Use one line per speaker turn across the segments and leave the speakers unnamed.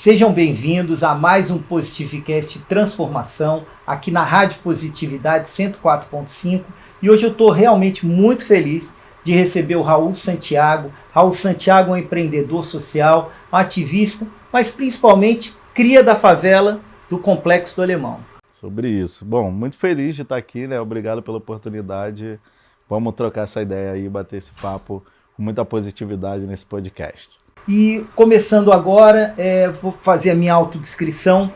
Sejam bem-vindos a mais um Positivecast Transformação, aqui na Rádio Positividade 104.5. E hoje eu estou realmente muito feliz de receber o Raul Santiago. Raul Santiago é um empreendedor social, um ativista, mas principalmente cria da favela do Complexo do Alemão.
Sobre isso. Bom, muito feliz de estar aqui, né? Obrigado pela oportunidade. Vamos trocar essa ideia aí, bater esse papo com muita positividade nesse podcast.
E começando agora, vou fazer a minha autodescrição.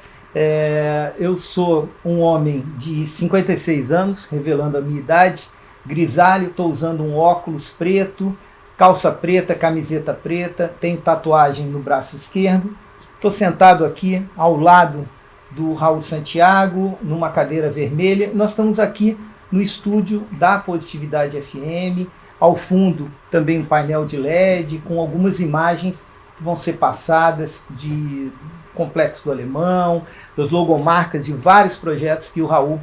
Eu sou um homem de 56 anos, revelando a minha idade, grisalho, estou usando um óculos preto, calça preta, camiseta preta, tenho tatuagem no braço esquerdo. Estou sentado aqui ao lado do Raul Santiago, numa cadeira vermelha. Nós estamos aqui no estúdio da Positividade FM, ao fundo também um painel de LED com algumas imagens que vão ser passadas de Complexo do Alemão, das logomarcas de vários projetos que o Raul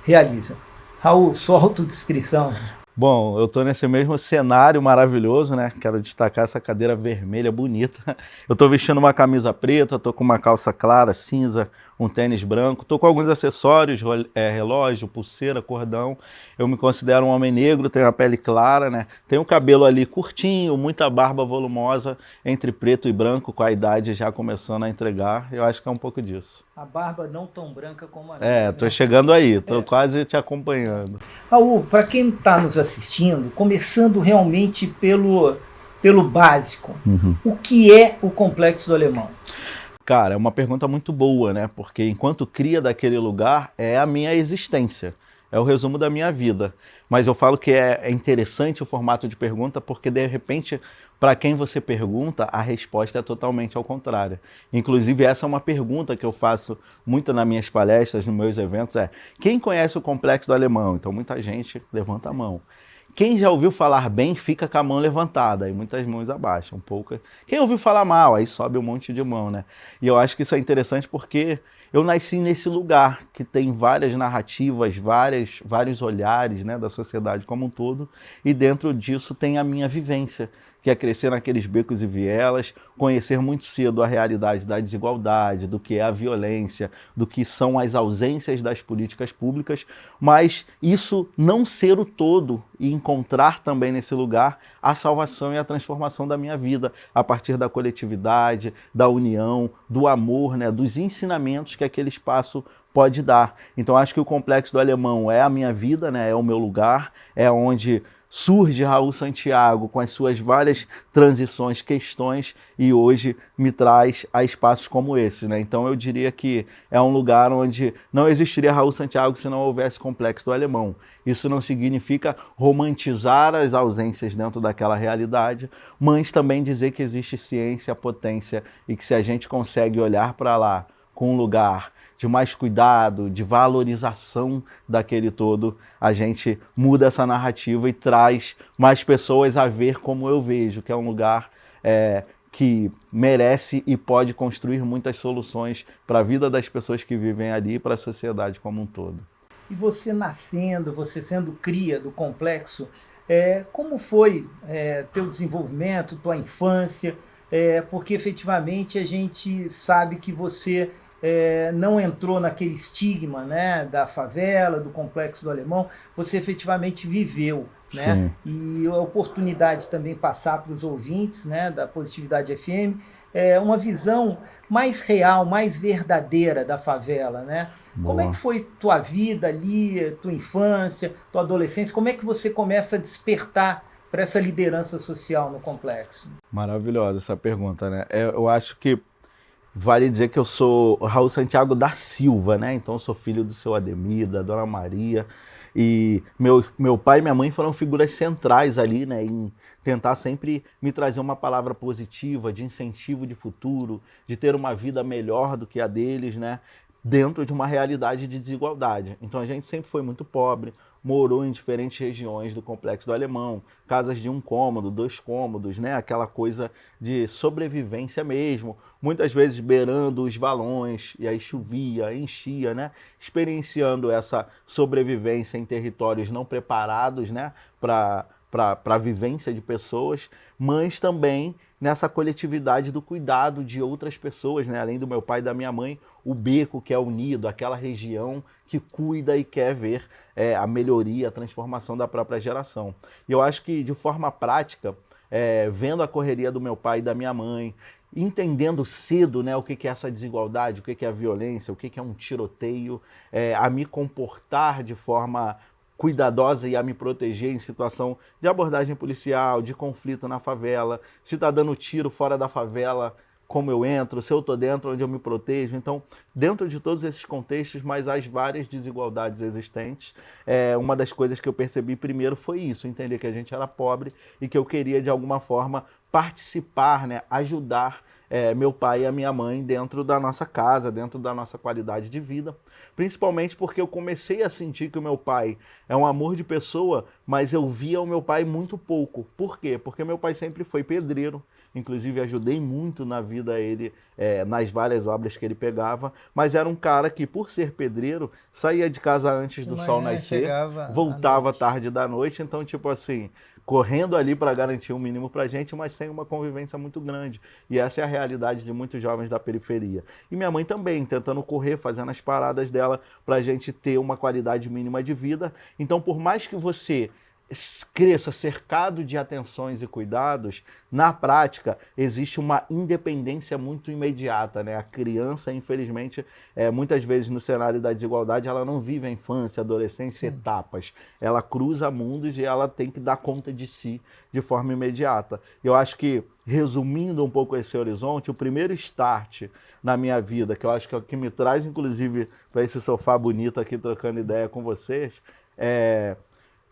realiza. Raul, sua autodescrição.
Bom, eu estou nesse mesmo cenário maravilhoso, né? Quero destacar essa cadeira vermelha bonita. Eu estou vestindo uma camisa preta, estou com uma calça clara, cinza, um tênis branco. Estou com alguns acessórios, relógio, pulseira, cordão. Eu me considero um homem negro, tenho a pele clara, né? Tenho o cabelo ali curtinho, muita barba volumosa, entre preto e branco, com a idade já começando a entregar. Eu acho que é um pouco disso.
A barba não tão branca como a minha.
Tô chegando aí, tô quase te acompanhando.
Raul, para quem está nos assistindo, começando realmente pelo básico, o que é o Complexo do Alemão?
Cara, é uma pergunta muito boa, né? Porque enquanto cria daquele lugar, é a minha existência. É o resumo da minha vida. Mas eu falo que é interessante o formato de pergunta porque, de repente, para quem você pergunta, a resposta é totalmente ao contrário. Inclusive, essa é uma pergunta que eu faço muito nas minhas palestras, nos meus eventos, quem conhece o Complexo do Alemão? Então, muita gente levanta a mão. Quem já ouviu falar bem, fica com a mão levantada, aí muitas mãos abaixam, poucas. Quem ouviu falar mal, aí sobe um monte de mão, né? E eu acho que isso é interessante porque eu nasci nesse lugar que tem várias narrativas, vários olhares, né, da sociedade como um todo, e dentro disso tem a minha vivência, que é crescer naqueles becos e vielas, conhecer muito cedo a realidade da desigualdade, do que é a violência, do que são as ausências das políticas públicas, mas isso não ser o todo e encontrar também nesse lugar a salvação e a transformação da minha vida, a partir da coletividade, da união, do amor, né, dos ensinamentos que aquele espaço pode dar. Então acho que o Complexo do Alemão é a minha vida, né, é o meu lugar, é onde surge Raul Santiago com as suas várias transições, questões, e hoje me traz a espaços como esse, né? Então eu diria que é um lugar onde não existiria Raul Santiago se não houvesse Complexo do Alemão. Isso não significa romantizar as ausências dentro daquela realidade, mas também dizer que existe ciência, potência, e que se a gente consegue olhar para lá com um lugar de mais cuidado, de valorização daquele todo, a gente muda essa narrativa e traz mais pessoas a ver como eu vejo, que é um lugar que merece e pode construir muitas soluções para a vida das pessoas que vivem ali e para a sociedade como um todo.
E você nascendo, você sendo cria do Complexo, como foi teu desenvolvimento, tua infância? Porque efetivamente a gente sabe que você não entrou naquele estigma, né, da favela, do Complexo do Alemão, você efetivamente viveu, né? E a oportunidade também passar para os ouvintes, né, da Positividade FM, uma visão mais real, mais verdadeira da favela, né?
Boa.
Como é que foi tua vida ali, tua infância, tua adolescência? Como é que você começa a despertar para essa liderança social no Complexo?
Maravilhosa essa pergunta, né? Eu acho que vale dizer que eu sou Raul Santiago da Silva, né? Então eu sou filho do seu Ademir, da Dona Maria. E meu pai e minha mãe foram figuras centrais ali, né? Em tentar sempre me trazer uma palavra positiva, de incentivo de futuro, de ter uma vida melhor do que a deles, né? Dentro de uma realidade de desigualdade. Então a gente sempre foi muito pobre, morou em diferentes regiões do Complexo do Alemão, casas de 1 cômodo, 2 cômodos, né? Aquela coisa de sobrevivência mesmo, muitas vezes beirando os valões, e aí chovia, enchia, né? Experienciando essa sobrevivência em territórios não preparados, né? Para a vivência de pessoas, mas também nessa coletividade do cuidado de outras pessoas, né? Além do meu pai e da minha mãe, o beco que é unido, aquela região que cuida e quer ver a melhoria, a transformação da própria geração. E eu acho que, de forma prática, vendo a correria do meu pai e da minha mãe, entendendo cedo, né, o que é essa desigualdade, o que é a violência, o que é um tiroteio, a me comportar de forma cuidadosa e a me proteger em situação de abordagem policial, de conflito na favela, se está dando tiro fora da favela, como eu entro, se eu estou dentro, onde eu me protejo. Então, dentro de todos esses contextos, mas as várias desigualdades existentes, uma das coisas que eu percebi primeiro foi isso, entender que a gente era pobre e que eu queria, de alguma forma, participar, né, ajudar meu pai e a minha mãe dentro da nossa casa, dentro da nossa qualidade de vida, principalmente porque eu comecei a sentir que o meu pai é um amor de pessoa, mas eu via o meu pai muito pouco. Por quê? Porque meu pai sempre foi pedreiro, inclusive ajudei muito na vida ele, nas várias obras que ele pegava, mas era um cara que, por ser pedreiro, saía de casa antes do sol nascer, voltava tarde da noite, então tipo assim, correndo ali para garantir um mínimo para a gente, mas sem uma convivência muito grande. E essa é a realidade de muitos jovens da periferia. E minha mãe também, tentando correr, fazendo as paradas dela para a gente ter uma qualidade mínima de vida. Então, por mais que você cresça cercado de atenções e cuidados, na prática existe uma independência muito imediata, né? A criança, infelizmente, muitas vezes no cenário da desigualdade, ela não vive a infância, a adolescência, etapas. Ela cruza mundos e ela tem que dar conta de si de forma imediata. Eu acho que, resumindo um pouco esse horizonte, o primeiro start na minha vida, que eu acho que é o que me traz, inclusive, para esse sofá bonito aqui, trocando ideia com vocês,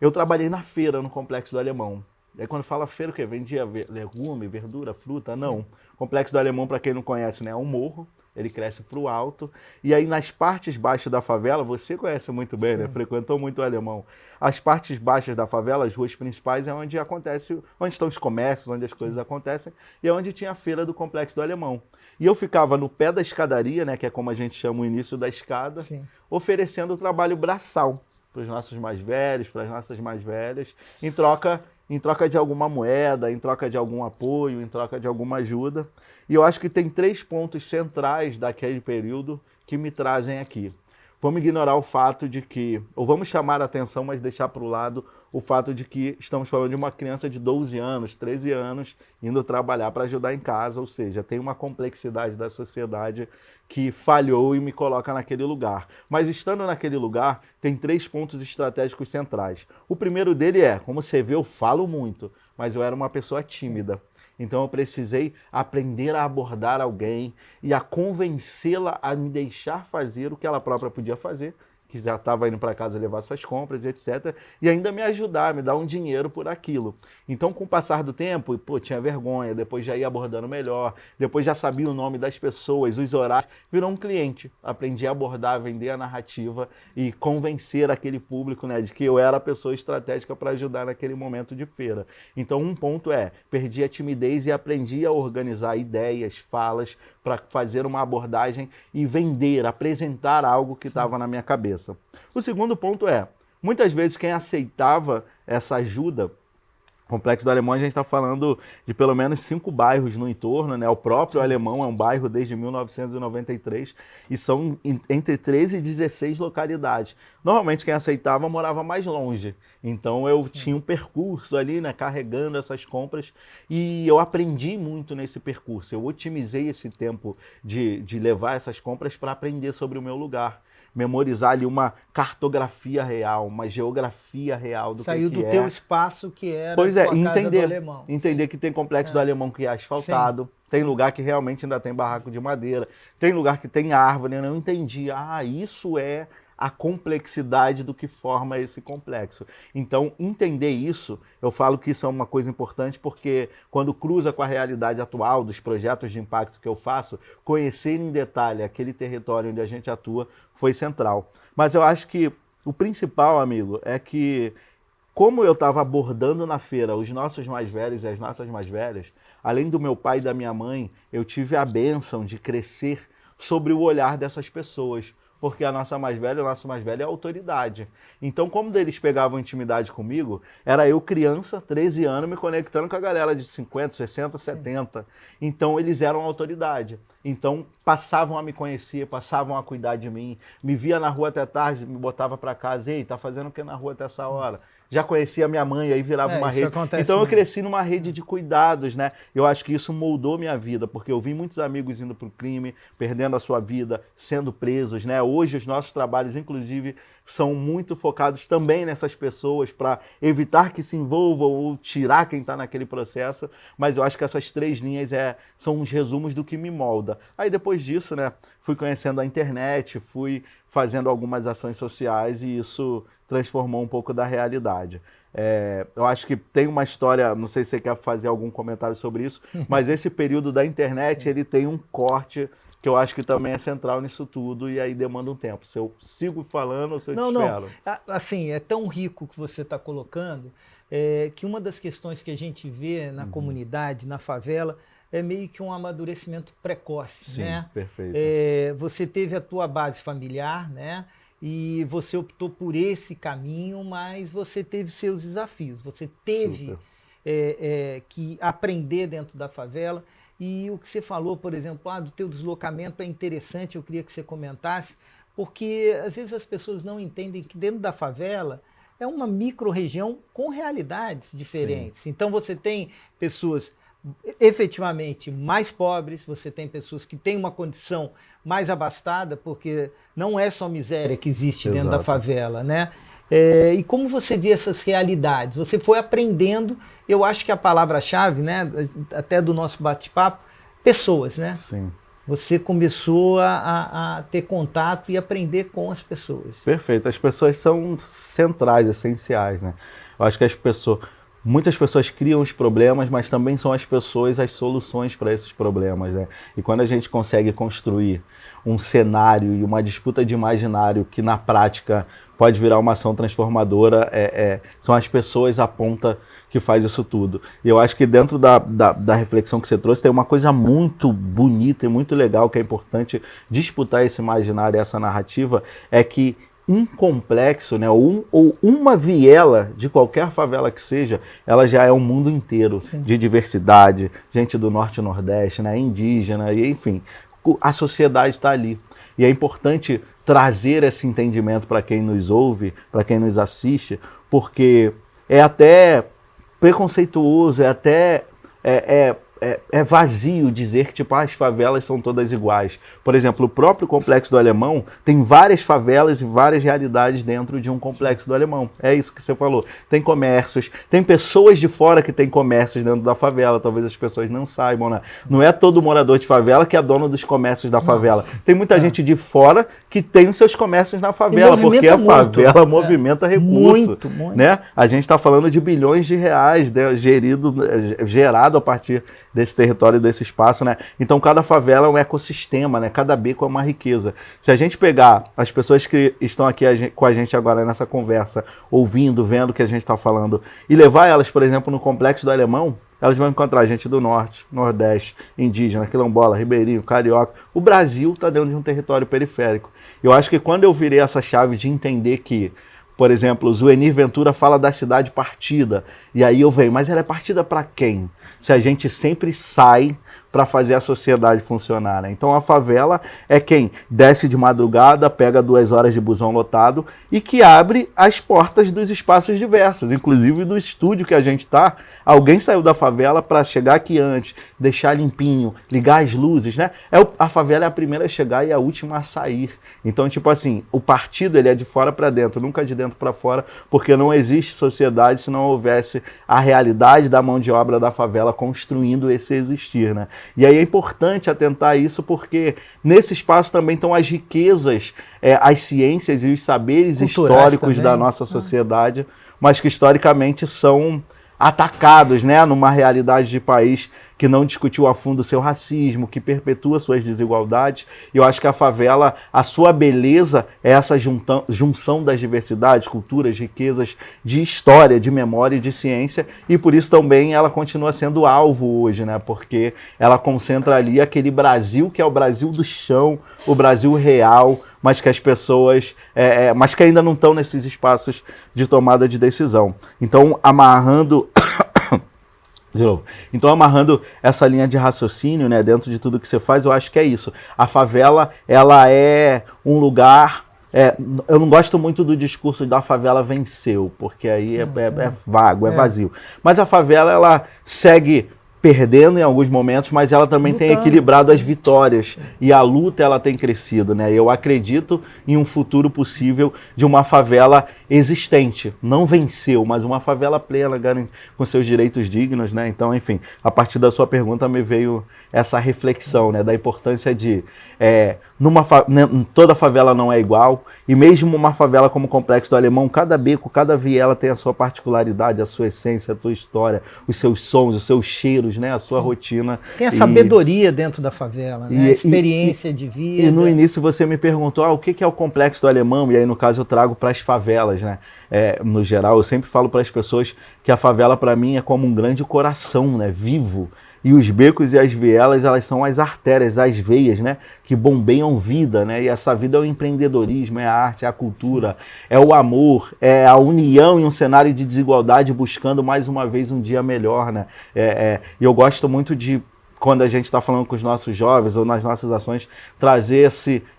eu trabalhei na feira, no Complexo do Alemão. E aí quando fala feira, o quê? Vendia legume, verdura, fruta? Não. O Complexo do Alemão, para quem não conhece, né, é um morro, ele cresce para o alto. E aí nas partes baixas da favela, você conhece muito bem, né? Frequentou muito o Alemão. As partes baixas da favela, as ruas principais, é onde acontece, onde estão os comércios, onde as coisas acontecem, e é onde tinha a feira do Complexo do Alemão. E eu ficava no pé da escadaria, né, que é como a gente chama o início da escada, oferecendo o trabalho braçal para os nossos mais velhos, para as nossas mais velhas, em troca de alguma moeda, em troca de algum apoio, em troca de alguma ajuda. E eu acho que tem 3 pontos centrais daquele período que me trazem aqui. Vamos ignorar o fato de que, ou vamos chamar a atenção, mas deixar para o lado o fato de que estamos falando de uma criança de 12 anos, 13 anos, indo trabalhar para ajudar em casa, ou seja, tem uma complexidade da sociedade que falhou e me coloca naquele lugar. Mas estando naquele lugar, tem 3 pontos estratégicos centrais. O primeiro dele como você vê, eu falo muito, mas eu era uma pessoa tímida. Então eu precisei aprender a abordar alguém e a convencê-la a me deixar fazer o que ela própria podia fazer, que já estava indo para casa levar suas compras, etc. E ainda me ajudar, me dar um dinheiro por aquilo. Então, com o passar do tempo, tinha vergonha, depois já ia abordando melhor, depois já sabia o nome das pessoas, os horários, virou um cliente. Aprendi a abordar, vender a narrativa e convencer aquele público, né, de que eu era a pessoa estratégica para ajudar naquele momento de feira. Então, um ponto perdi a timidez e aprendi a organizar ideias, falas, para fazer uma abordagem e vender, apresentar algo que estava na minha cabeça. O segundo ponto muitas vezes quem aceitava essa ajuda, Complexo do Alemão, a gente está falando de pelo menos 5 bairros no entorno, né? O próprio Alemão é um bairro desde 1993 e são entre 13 e 16 localidades. Normalmente quem aceitava morava mais longe, então eu tinha um percurso ali, né, carregando essas compras e eu aprendi muito nesse percurso. Eu otimizei esse tempo de levar essas compras para aprender sobre o meu lugar. Memorizar ali uma cartografia real, uma geografia real do
Saiu
que
do teu espaço que era
pois
a tua
entender,
casa do Alemão.
entender que tem complexo do Alemão que é asfaltado, tem lugar que realmente ainda tem barraco de madeira, tem lugar que tem árvore, eu não entendi. Isso é a complexidade do que forma esse complexo. Então, entender isso, eu falo que isso é uma coisa importante porque quando cruza com a realidade atual dos projetos de impacto que eu faço, conhecer em detalhe aquele território onde a gente atua foi central. Mas eu acho que o principal, amigo, é que como eu estava abordando na feira os nossos mais velhos e as nossas mais velhas, além do meu pai e da minha mãe, eu tive a bênção de crescer sobre o olhar dessas pessoas. porque a nossa mais velha, o nosso mais velho é a autoridade. Então, como eles pegavam intimidade comigo, era eu criança, 13 anos, me conectando com a galera de 50, 60, 70. Então, eles eram autoridade. Então, passavam a me conhecer, passavam a cuidar de mim, me via na rua até tarde, me botava para casa, ei, tá fazendo o que na rua até essa hora? Já conhecia minha mãe, aí virava uma rede. Então eu cresci numa rede de cuidados, né? Eu acho que isso moldou minha vida, porque eu vi muitos amigos indo para o crime, perdendo a sua vida, sendo presos, né? Hoje os nossos trabalhos, inclusive, são muito focados também nessas pessoas para evitar que se envolvam ou tirar quem está naquele processo. Mas eu acho que essas 3 linhas são uns resumos do que me molda. Aí depois disso, né, fui conhecendo a internet, fui fazendo algumas ações sociais e isso transformou um pouco da realidade. Eu acho que tem uma história, não sei se você quer fazer algum comentário sobre isso, mas esse período da internet, ele tem um corte que eu acho que também é central nisso tudo e aí demanda um tempo. Se eu sigo falando ou se eu te espero?
Não. Assim, é tão rico que você está colocando que uma das questões que a gente vê na comunidade, na favela, é meio que um amadurecimento precoce.
Sim,
né?
Perfeito.
Você teve a tua base familiar, né? E você optou por esse caminho, mas você teve seus desafios. Você teve que aprender dentro da favela. E o que você falou, por exemplo, do teu deslocamento é interessante, eu queria que você comentasse, porque às vezes as pessoas não entendem que dentro da favela é uma micro-região com realidades diferentes. Sim. Então você tem pessoas efetivamente mais pobres, você tem pessoas que têm uma condição mais abastada, porque não é só miséria que existe dentro da favela, né? E como você vê essas realidades? Você foi aprendendo, eu acho que a palavra-chave, né, até do nosso bate-papo, pessoas, né?
Sim.
Você começou a ter contato e aprender com as pessoas.
Perfeito. As pessoas são centrais, essenciais, né? Eu acho que muitas pessoas criam os problemas, mas também são as pessoas as soluções para esses problemas, né? E quando a gente consegue construir um cenário e uma disputa de imaginário que na prática pode virar uma ação transformadora, são as pessoas a ponta que faz isso tudo. E eu acho que dentro da reflexão que você trouxe tem uma coisa muito bonita e muito legal que é importante disputar esse imaginário e essa narrativa, é que um complexo, né, ou uma viela de qualquer favela que seja, ela já é um mundo inteiro. Sim. De diversidade, gente do norte e nordeste, né, indígena, e enfim, a sociedade está ali. E é importante trazer esse entendimento para quem nos ouve, para quem nos assiste, porque é até preconceituoso, é até vazio dizer que tipo, as favelas são todas iguais. Por exemplo, o próprio Complexo do Alemão tem várias favelas e várias realidades dentro de um Complexo do Alemão. É isso que você falou. Tem comércios, tem pessoas de fora que têm comércios dentro da favela, talvez as pessoas não saibam, né? Não é todo morador de favela que é dono dos comércios da favela. Tem muita gente de fora que tem os seus comércios na favela, porque a favela movimenta recurso. Muito. Né? A gente está falando de bilhões de reais, né, gerado a partir desse território, desse espaço, né? Então cada favela é um ecossistema, né? Cada beco é uma riqueza. Se a gente pegar as pessoas que estão aqui com a gente agora nessa conversa, ouvindo, vendo o que a gente está falando, e levar elas, por exemplo, no Complexo do Alemão, elas vão encontrar gente do norte, nordeste, indígena, quilombola, ribeirinho, carioca. O Brasil está dentro de um território periférico. Eu acho que quando eu virei essa chave de entender que, por exemplo, o Zuenir Ventura fala da cidade partida, e aí eu venho, mas ela é partida para quem? Se a gente sempre sai para fazer a sociedade funcionar, né? Então a favela é quem desce de madrugada, pega 2 horas de busão lotado e que abre as portas dos espaços diversos, inclusive do estúdio que a gente está. Alguém saiu da favela para chegar aqui antes, deixar limpinho, ligar as luzes, né? A favela é a primeira a chegar e a última a sair. Então, tipo assim, o partido ele é de fora para dentro, nunca de dentro para fora, porque não existe sociedade se não houvesse a realidade da mão de obra da favela construindo esse existir, né? E aí é importante atentar a isso porque nesse espaço também estão as riquezas, as ciências e os saberes culturais históricos também da nossa sociedade, mas que historicamente são atacados, né, numa realidade de país que não discutiu a fundo o seu racismo, que perpetua suas desigualdades. E eu acho que a favela, a sua beleza é essa junção das diversidades, culturas, riquezas de história, de memória e de ciência, e por isso também ela continua sendo alvo hoje, né, porque ela concentra ali aquele Brasil que é o Brasil do chão, o Brasil real, mas que as pessoas, mas que ainda não estão nesses espaços de tomada de decisão. Então, amarrando essa linha de raciocínio, né, dentro de tudo que você faz, eu acho que é isso. A favela, ela é um lugar... eu não gosto muito do discurso da favela venceu, porque aí é vago, é vazio. Mas a favela, ela segue perdendo em alguns momentos, mas ela também tem equilibrado as vitórias. E a luta, ela tem crescido, né? Eu acredito em um futuro possível de uma favela existente. Não venceu, mas uma favela plena, com seus direitos dignos, né? Então, enfim, a partir da sua pergunta me veio essa reflexão, né? Da importância de... toda favela não é igual, e mesmo uma favela como o Complexo do Alemão, cada beco, cada viela tem a sua particularidade, a sua essência, a sua história, os seus sons, os seus cheiros, né, a sua rotina.
Tem a sabedoria dentro da favela, né? A experiência de vida.
E no início você me perguntou, o que é o Complexo do Alemão? E aí no caso eu trago para as favelas, né? No geral, eu sempre falo para as pessoas que a favela para mim é como um grande coração, né, vivo. E os becos e as vielas, elas são as artérias, as veias, né, que bombeiam vida, né? E essa vida é o empreendedorismo, é a arte, é a cultura, é o amor, é a união em um cenário de desigualdade, buscando mais uma vez um dia melhor, né? E eu gosto muito de, quando a gente está falando com os nossos jovens ou nas nossas ações, trazer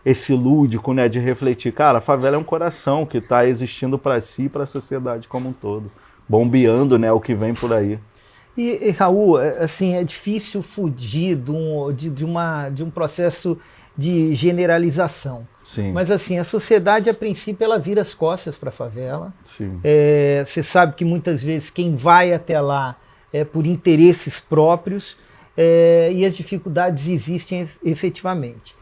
esse lúdico, né, de refletir. Cara, a favela é um coração que está existindo para si e para a sociedade como um todo, bombeando, né, o que vem por aí.
E Raul, assim, é difícil fugir de um processo de generalização.
Sim.
Mas assim, a sociedade, a princípio, ela vira as costas para a favela.
Sim.
Você sabe que muitas vezes quem vai até lá é por interesses próprios, e as dificuldades existem efetivamente.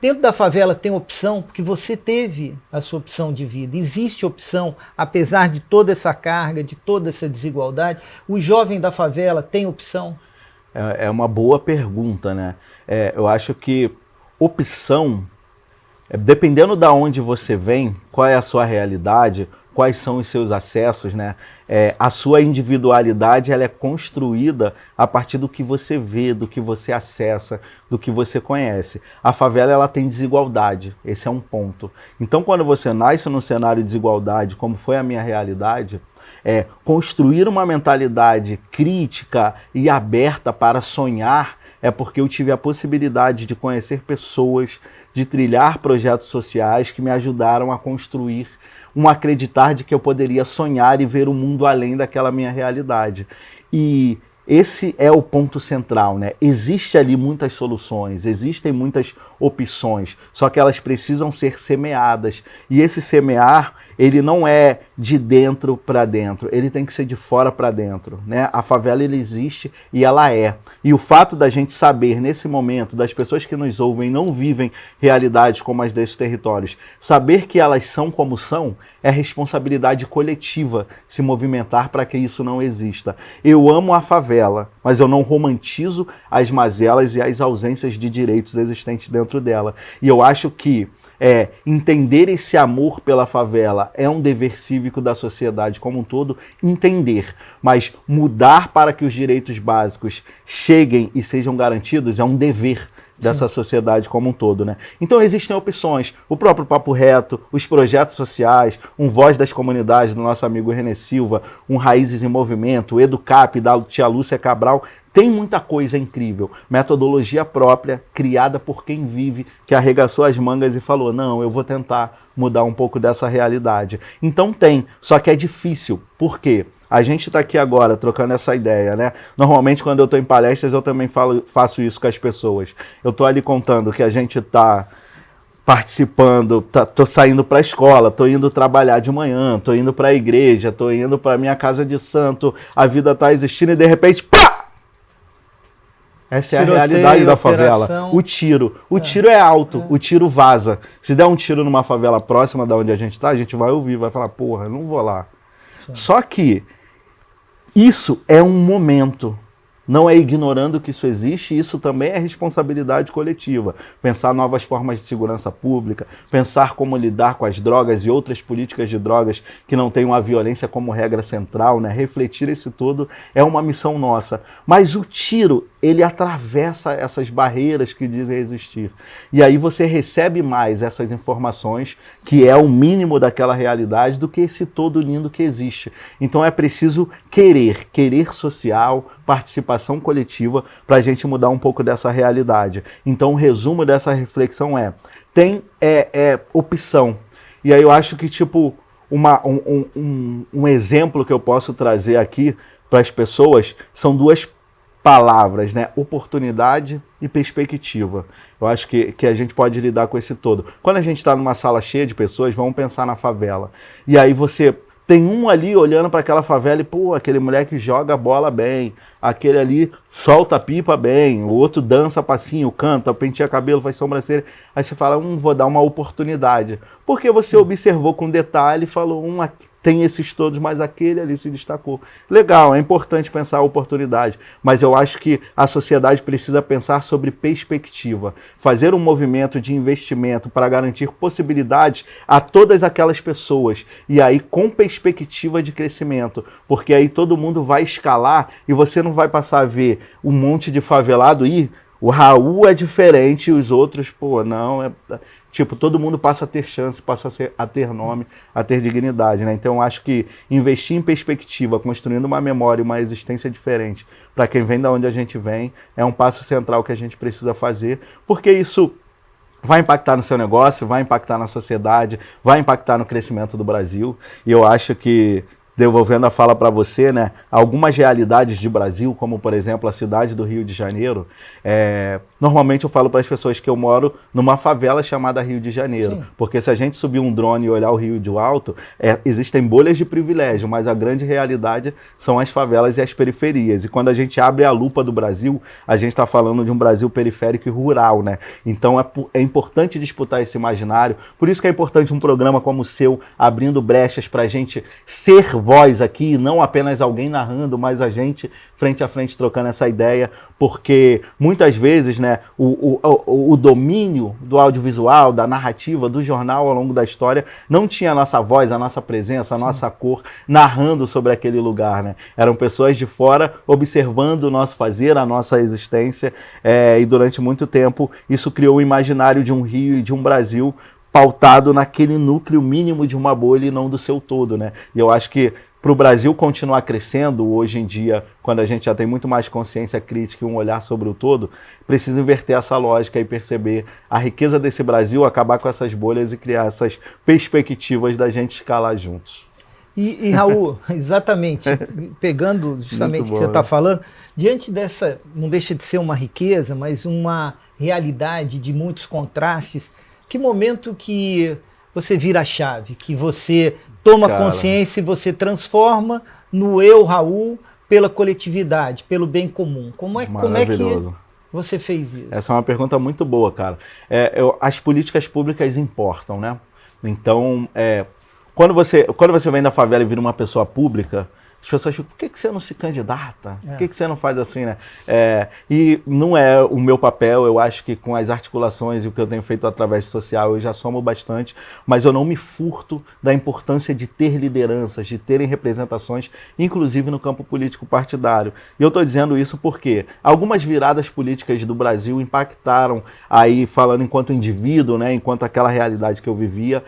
Dentro da favela tem opção, porque você teve a sua opção de vida. Existe opção, apesar de toda essa carga, de toda essa desigualdade. O jovem da favela tem opção?
É uma boa pergunta, né? Eu acho que opção, dependendo de onde você vem, qual é a sua realidade, quais são os seus acessos, né? A sua individualidade, ela é construída a partir do que você vê, do que você acessa, do que você conhece. A favela, ela tem desigualdade, esse é um ponto. Então, quando você nasce num cenário de desigualdade, como foi a minha realidade, construir uma mentalidade crítica e aberta para sonhar é porque eu tive a possibilidade de conhecer pessoas, de trilhar projetos sociais que me ajudaram a construir um acreditar de que eu poderia sonhar e ver o mundo além daquela minha realidade. E esse é o ponto central, né? Existe ali muitas soluções, existem muitas opções, só que elas precisam ser semeadas. E esse semear, ele não é de dentro para dentro, ele tem que ser de fora para dentro, né? A favela, ele existe e ela é. E o fato da gente saber, nesse momento, das pessoas que nos ouvem não vivem realidades como as desses territórios, saber que elas são como são, é responsabilidade coletiva se movimentar para que isso não exista. Eu amo a favela, mas eu não romantizo as mazelas e as ausências de direitos existentes dentro dela. E eu acho que entender esse amor pela favela é um dever cívico da sociedade como um todo, entender, mas mudar para que os direitos básicos cheguem e sejam garantidos é um dever dessa sociedade como um todo, né? Então existem opções, o próprio Papo Reto, os projetos sociais, um Voz das Comunidades do nosso amigo René Silva, um Raízes em Movimento, o Educap da tia Lúcia Cabral, tem muita coisa incrível, metodologia própria, criada por quem vive, que arregaçou as mangas e falou, não, eu vou tentar mudar um pouco dessa realidade. Então tem, só que é difícil, por quê? A gente está aqui agora trocando essa ideia, né? Normalmente quando eu estou em palestras eu também faço isso com as pessoas. Eu estou ali contando que a gente está participando, tô saindo para a escola, tô indo trabalhar de manhã, tô indo para a igreja, tô indo para minha casa de santo, a vida está existindo e de repente, pá! Essa é a realidade da favela. O tiro é alto, o tiro vaza. Se der um tiro numa favela próxima da onde a gente está, a gente vai ouvir, vai falar, porra, eu não vou lá. Sim. Só que isso é um momento. não é ignorando que isso existe, isso também é responsabilidade coletiva. Pensar novas formas de segurança pública, pensar como lidar com as drogas e outras políticas de drogas que não tenham a violência como regra central, né? Refletir esse todo é uma missão nossa. Mas o tiro, ele atravessa essas barreiras que dizem existir. E aí você recebe mais essas informações, que é o mínimo daquela realidade, do que esse todo lindo que existe. Então é preciso querer social, participação coletiva, para a gente mudar um pouco dessa realidade. Então o resumo dessa reflexão tem opção. E aí eu acho que tipo um exemplo que eu posso trazer aqui para as pessoas são duas palavras, né? Oportunidade e perspectiva. Eu acho que a gente pode lidar com esse todo. Quando a gente está numa sala cheia de pessoas, vamos pensar na favela. E aí você tem um ali olhando para aquela favela e, pô, aquele moleque joga bola bem, aquele ali solta pipa bem, o outro dança passinho, canta, penteia cabelo, faz sobrancelha. Aí você fala, vou dar uma oportunidade. Porque você observou com detalhe e falou, tem esses todos, mas aquele ali se destacou. Legal, é importante pensar a oportunidade, mas eu acho que a sociedade precisa pensar sobre perspectiva, fazer um movimento de investimento para garantir possibilidades a todas aquelas pessoas, e aí com perspectiva de crescimento, porque aí todo mundo vai escalar e você não vai passar a ver um monte de favelado e o Raul é diferente e os outros, pô, não, tipo, todo mundo passa a ter chance, passa a ter nome, a ter dignidade, né? Então, eu acho que investir em perspectiva, construindo uma memória e uma existência diferente para quem vem da onde a gente vem, é um passo central que a gente precisa fazer, porque isso vai impactar no seu negócio, vai impactar na sociedade, vai impactar no crescimento do Brasil. E eu acho que, devolvendo a fala para você, né, algumas realidades de Brasil, como por exemplo a cidade do Rio de Janeiro, normalmente eu falo para as pessoas que eu moro numa favela chamada Rio de Janeiro, sim, porque se a gente subir um drone e olhar o Rio de alto, existem bolhas de privilégio, mas a grande realidade são as favelas e as periferias. E quando a gente abre a lupa do Brasil, a gente está falando de um Brasil periférico e rural, né? Então é importante disputar esse imaginário, por isso que é importante um programa como o seu, abrindo brechas para a gente ser voz aqui, não apenas alguém narrando, mas a gente frente a frente trocando essa ideia, porque muitas vezes, né, o domínio do audiovisual, da narrativa, do jornal ao longo da história, não tinha a nossa voz, a nossa presença, a nossa cor narrando sobre aquele lugar, né? Eram pessoas de fora observando o nosso fazer, a nossa existência, e durante muito tempo isso criou o imaginário de um Rio e de um Brasil pautado naquele núcleo mínimo de uma bolha e não do seu todo, né? E eu acho que para o Brasil continuar crescendo, hoje em dia, quando a gente já tem muito mais consciência crítica e um olhar sobre o todo, precisa inverter essa lógica e perceber a riqueza desse Brasil, acabar com essas bolhas e criar essas perspectivas da gente escalar juntos.
E Raul, exatamente, pegando justamente o que você está falando, diante dessa, não deixa de ser uma riqueza, mas uma realidade de muitos contrastes, que momento que você vira a chave, que você toma consciência e você transforma no eu, Raul, pela coletividade, pelo bem comum? Como é que você fez isso?
Essa é uma pergunta muito boa, cara. As políticas públicas importam, né? Então, quando você vem da favela e vira uma pessoa pública, as pessoas ficam, por que você não se candidata? Por que você não faz assim, né? E não é o meu papel, eu acho que com as articulações e o que eu tenho feito através do social, eu já somo bastante, mas eu não me furto da importância de ter lideranças, de terem representações, inclusive no campo político partidário. E eu estou dizendo isso porque algumas viradas políticas do Brasil impactaram, aí falando enquanto indivíduo, né, enquanto aquela realidade que eu vivia,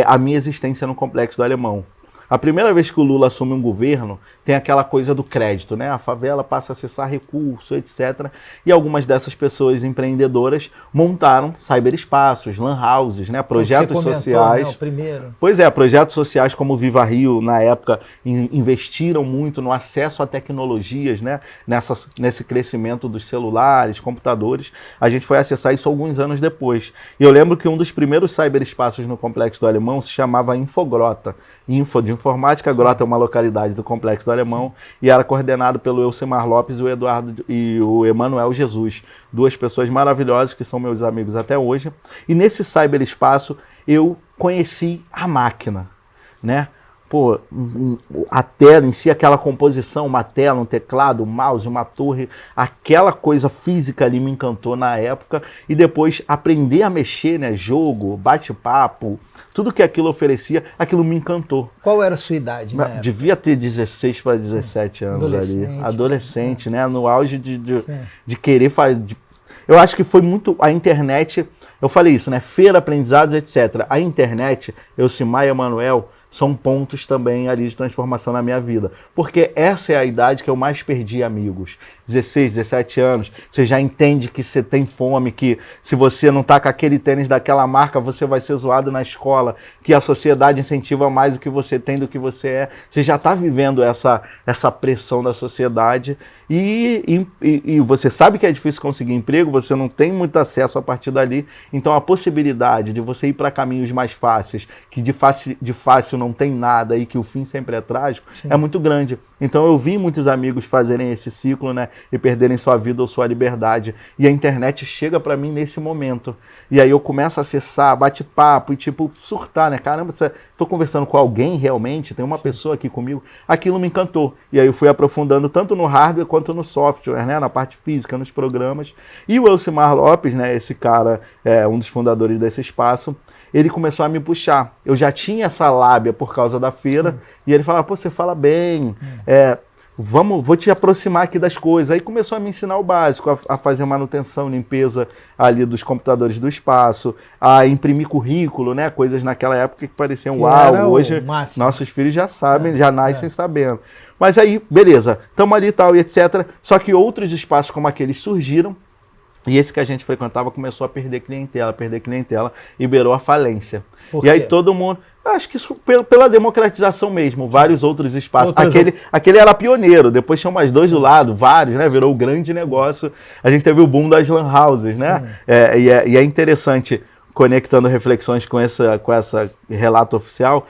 a minha existência no Complexo do Alemão. A primeira vez que o Lula assume um governo, tem aquela coisa do crédito, né? A favela passa a acessar recursos, etc. E algumas dessas pessoas empreendedoras montaram cyberespaços, lan houses, né? Projetos sociais.
Né? O primeiro.
Pois é, projetos sociais como o Viva Rio, na época, investiram muito no acesso a tecnologias, né? Nesse crescimento dos celulares, computadores. A gente foi acessar isso alguns anos depois. E eu lembro que um dos primeiros cyberespaços no Complexo do Alemão se chamava Infogrota. Info de informática, Grota é uma localidade do Complexo do Alemão, e era coordenado pelo Elcimar Lopes e o Emanuel Jesus, duas pessoas maravilhosas que são meus amigos até hoje. E nesse cyberespaço eu conheci a máquina, né? pô, a tela em si, aquela composição, uma tela, um teclado, um mouse, uma torre, aquela coisa física ali me encantou na época. E depois aprender a mexer, né? Jogo, bate-papo, tudo que aquilo oferecia, aquilo me encantou.
Qual era a sua idade, né?
Devia ter 16 para 17 anos ali. Adolescente, né? No auge de querer fazer. Eu acho que foi muito a internet. Eu falei isso, né? Feira, aprendizados, etc. A internet, Elcimar e Emanuel, são pontos também ali de transformação na minha vida. Porque essa é a idade que eu mais perdi amigos. 16, 17 anos, você já entende que você tem fome, que se você não tá com aquele tênis daquela marca, você vai ser zoado na escola, que a sociedade incentiva mais o que você tem do que você é. Você já tá vivendo essa pressão da sociedade e você sabe que é difícil conseguir emprego, você não tem muito acesso a partir dali. Então a possibilidade de você ir para caminhos mais fáceis, que de fácil não tem nada e que o fim sempre é trágico, sim, é muito grande. Então eu vi muitos amigos fazerem esse ciclo, né, e perderem sua vida ou sua liberdade. E a internet chega para mim nesse momento. E aí eu começo a acessar, bate-papo e tipo surtar, né? Caramba, tô conversando com alguém realmente, tem uma pessoa aqui comigo. Aquilo me encantou. E aí eu fui aprofundando tanto no hardware quanto no software, né, na parte física, nos programas. E o Elcimar Lopes, né, esse cara, um dos fundadores desse espaço, ele começou a me puxar. Eu já tinha essa lábia por causa da feira, sim, e ele falava, pô, você fala bem, vou te aproximar aqui das coisas. Aí começou a me ensinar o básico, a fazer manutenção, limpeza ali dos computadores do espaço, a imprimir currículo, né, coisas naquela época que pareciam uau, hoje nossos filhos já sabem, já nascem sabendo. Mas aí, beleza, estamos ali e tal, e etc. Só que outros espaços como aqueles surgiram, e esse que a gente frequentava começou a perder clientela e beirou a falência. E aí todo mundo, acho que isso pela democratização mesmo, vários outros espaços. Aquele era pioneiro, depois tinha mais dois do lado, vários, né? Virou um grande negócio. A gente teve o boom das lan houses, né? E é interessante, conectando reflexões com essa relato oficial,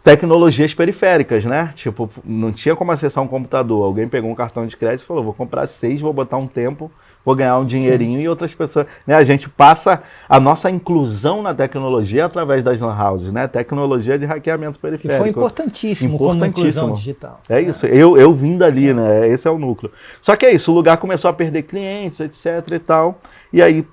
tecnologias periféricas, né? Tipo, não tinha como acessar um computador. Alguém pegou um cartão de crédito e falou, vou comprar 6, vou botar um tempo, vou ganhar um dinheirinho, sim, e outras pessoas, né? A gente passa a nossa inclusão na tecnologia através das lan houses, né? Tecnologia de hackeamento periférico. E
foi importantíssimo como inclusão digital.
É isso, eu vim dali, né? Esse é o núcleo. Só que é isso, o lugar começou a perder clientes, etc e tal, e aí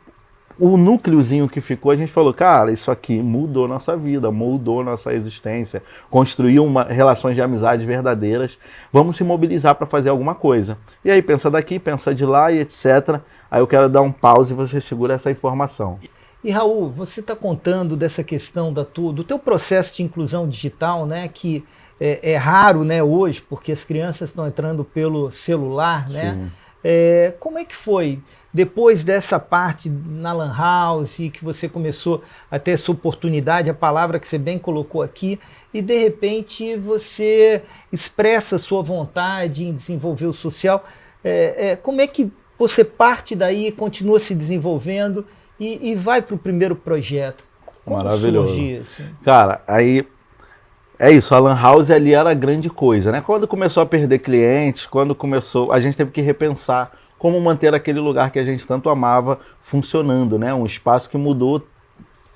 o núcleozinho que ficou, a gente falou, cara, isso aqui mudou nossa vida, mudou nossa existência, construiu relações de amizade verdadeiras, vamos se mobilizar para fazer alguma coisa. E aí pensa daqui, pensa de lá e etc. Aí eu quero dar um pause e você segura essa informação.
E Raul, você está contando dessa questão do teu processo de inclusão digital, né, que é raro, né, hoje, porque as crianças estão entrando pelo celular, né? Como é que foi? Depois dessa parte na Lan House, que você começou a ter essa oportunidade, a palavra que você bem colocou aqui, e de repente você expressa a sua vontade em desenvolver o social, como é que você parte daí, continua se desenvolvendo e vai para o primeiro projeto? Como
maravilhoso.
Surge isso?
Cara, aí é isso, a Lan House ali era a grande coisa, né? Quando começou a perder clientes, a gente teve que repensar como manter aquele lugar que a gente tanto amava funcionando, né? Um espaço que mudou,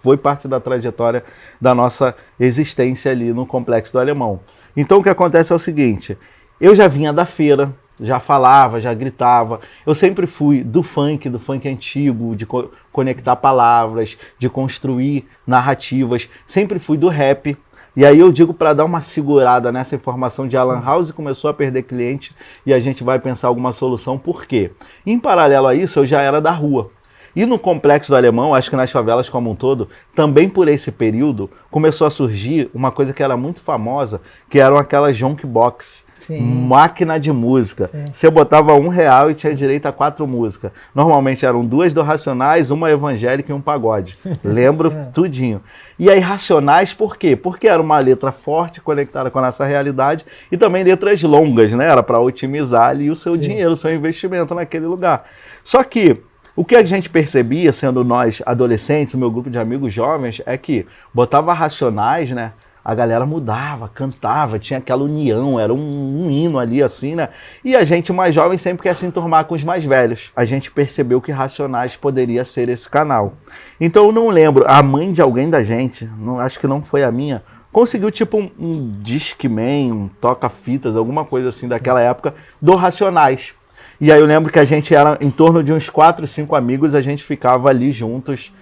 foi parte da trajetória da nossa existência ali no Complexo do Alemão. Então o que acontece é o seguinte, eu já vinha da feira, já falava, já gritava, eu sempre fui do funk antigo, de conectar palavras, de construir narrativas, sempre fui do rap. E aí eu digo para dar uma segurada nessa informação de a Lan House começou a perder cliente e a gente vai pensar alguma solução. Por quê? Em paralelo a isso, eu já era da rua. E no Complexo do Alemão, acho que nas favelas como um todo, também por esse período, começou a surgir uma coisa que era muito famosa, que eram aquelas jukebox. Sim. Máquina de música. Sim. Você botava R$1 e tinha direito a 4 músicas. Normalmente eram 2 do Racionais, uma evangélica e um pagode. Lembro tudinho. E aí Racionais por quê? Porque era uma letra forte, conectada com a nossa realidade, e também letras longas, né? Era para otimizar ali o seu dinheiro, o seu investimento naquele lugar. Só que o que a gente percebia, sendo nós adolescentes, o meu grupo de amigos jovens, é que botava Racionais, né? A galera mudava, cantava, tinha aquela união, era um hino ali assim, né? E a gente mais jovem sempre quer se enturmar com os mais velhos. A gente percebeu que Racionais poderia ser esse canal. Então eu não lembro, a mãe de alguém da gente, acho que não foi a minha, conseguiu tipo um Discman, um toca-fitas, alguma coisa assim daquela época, do Racionais. E aí eu lembro que a gente era em torno de uns 4, 5 amigos, a gente ficava ali juntos,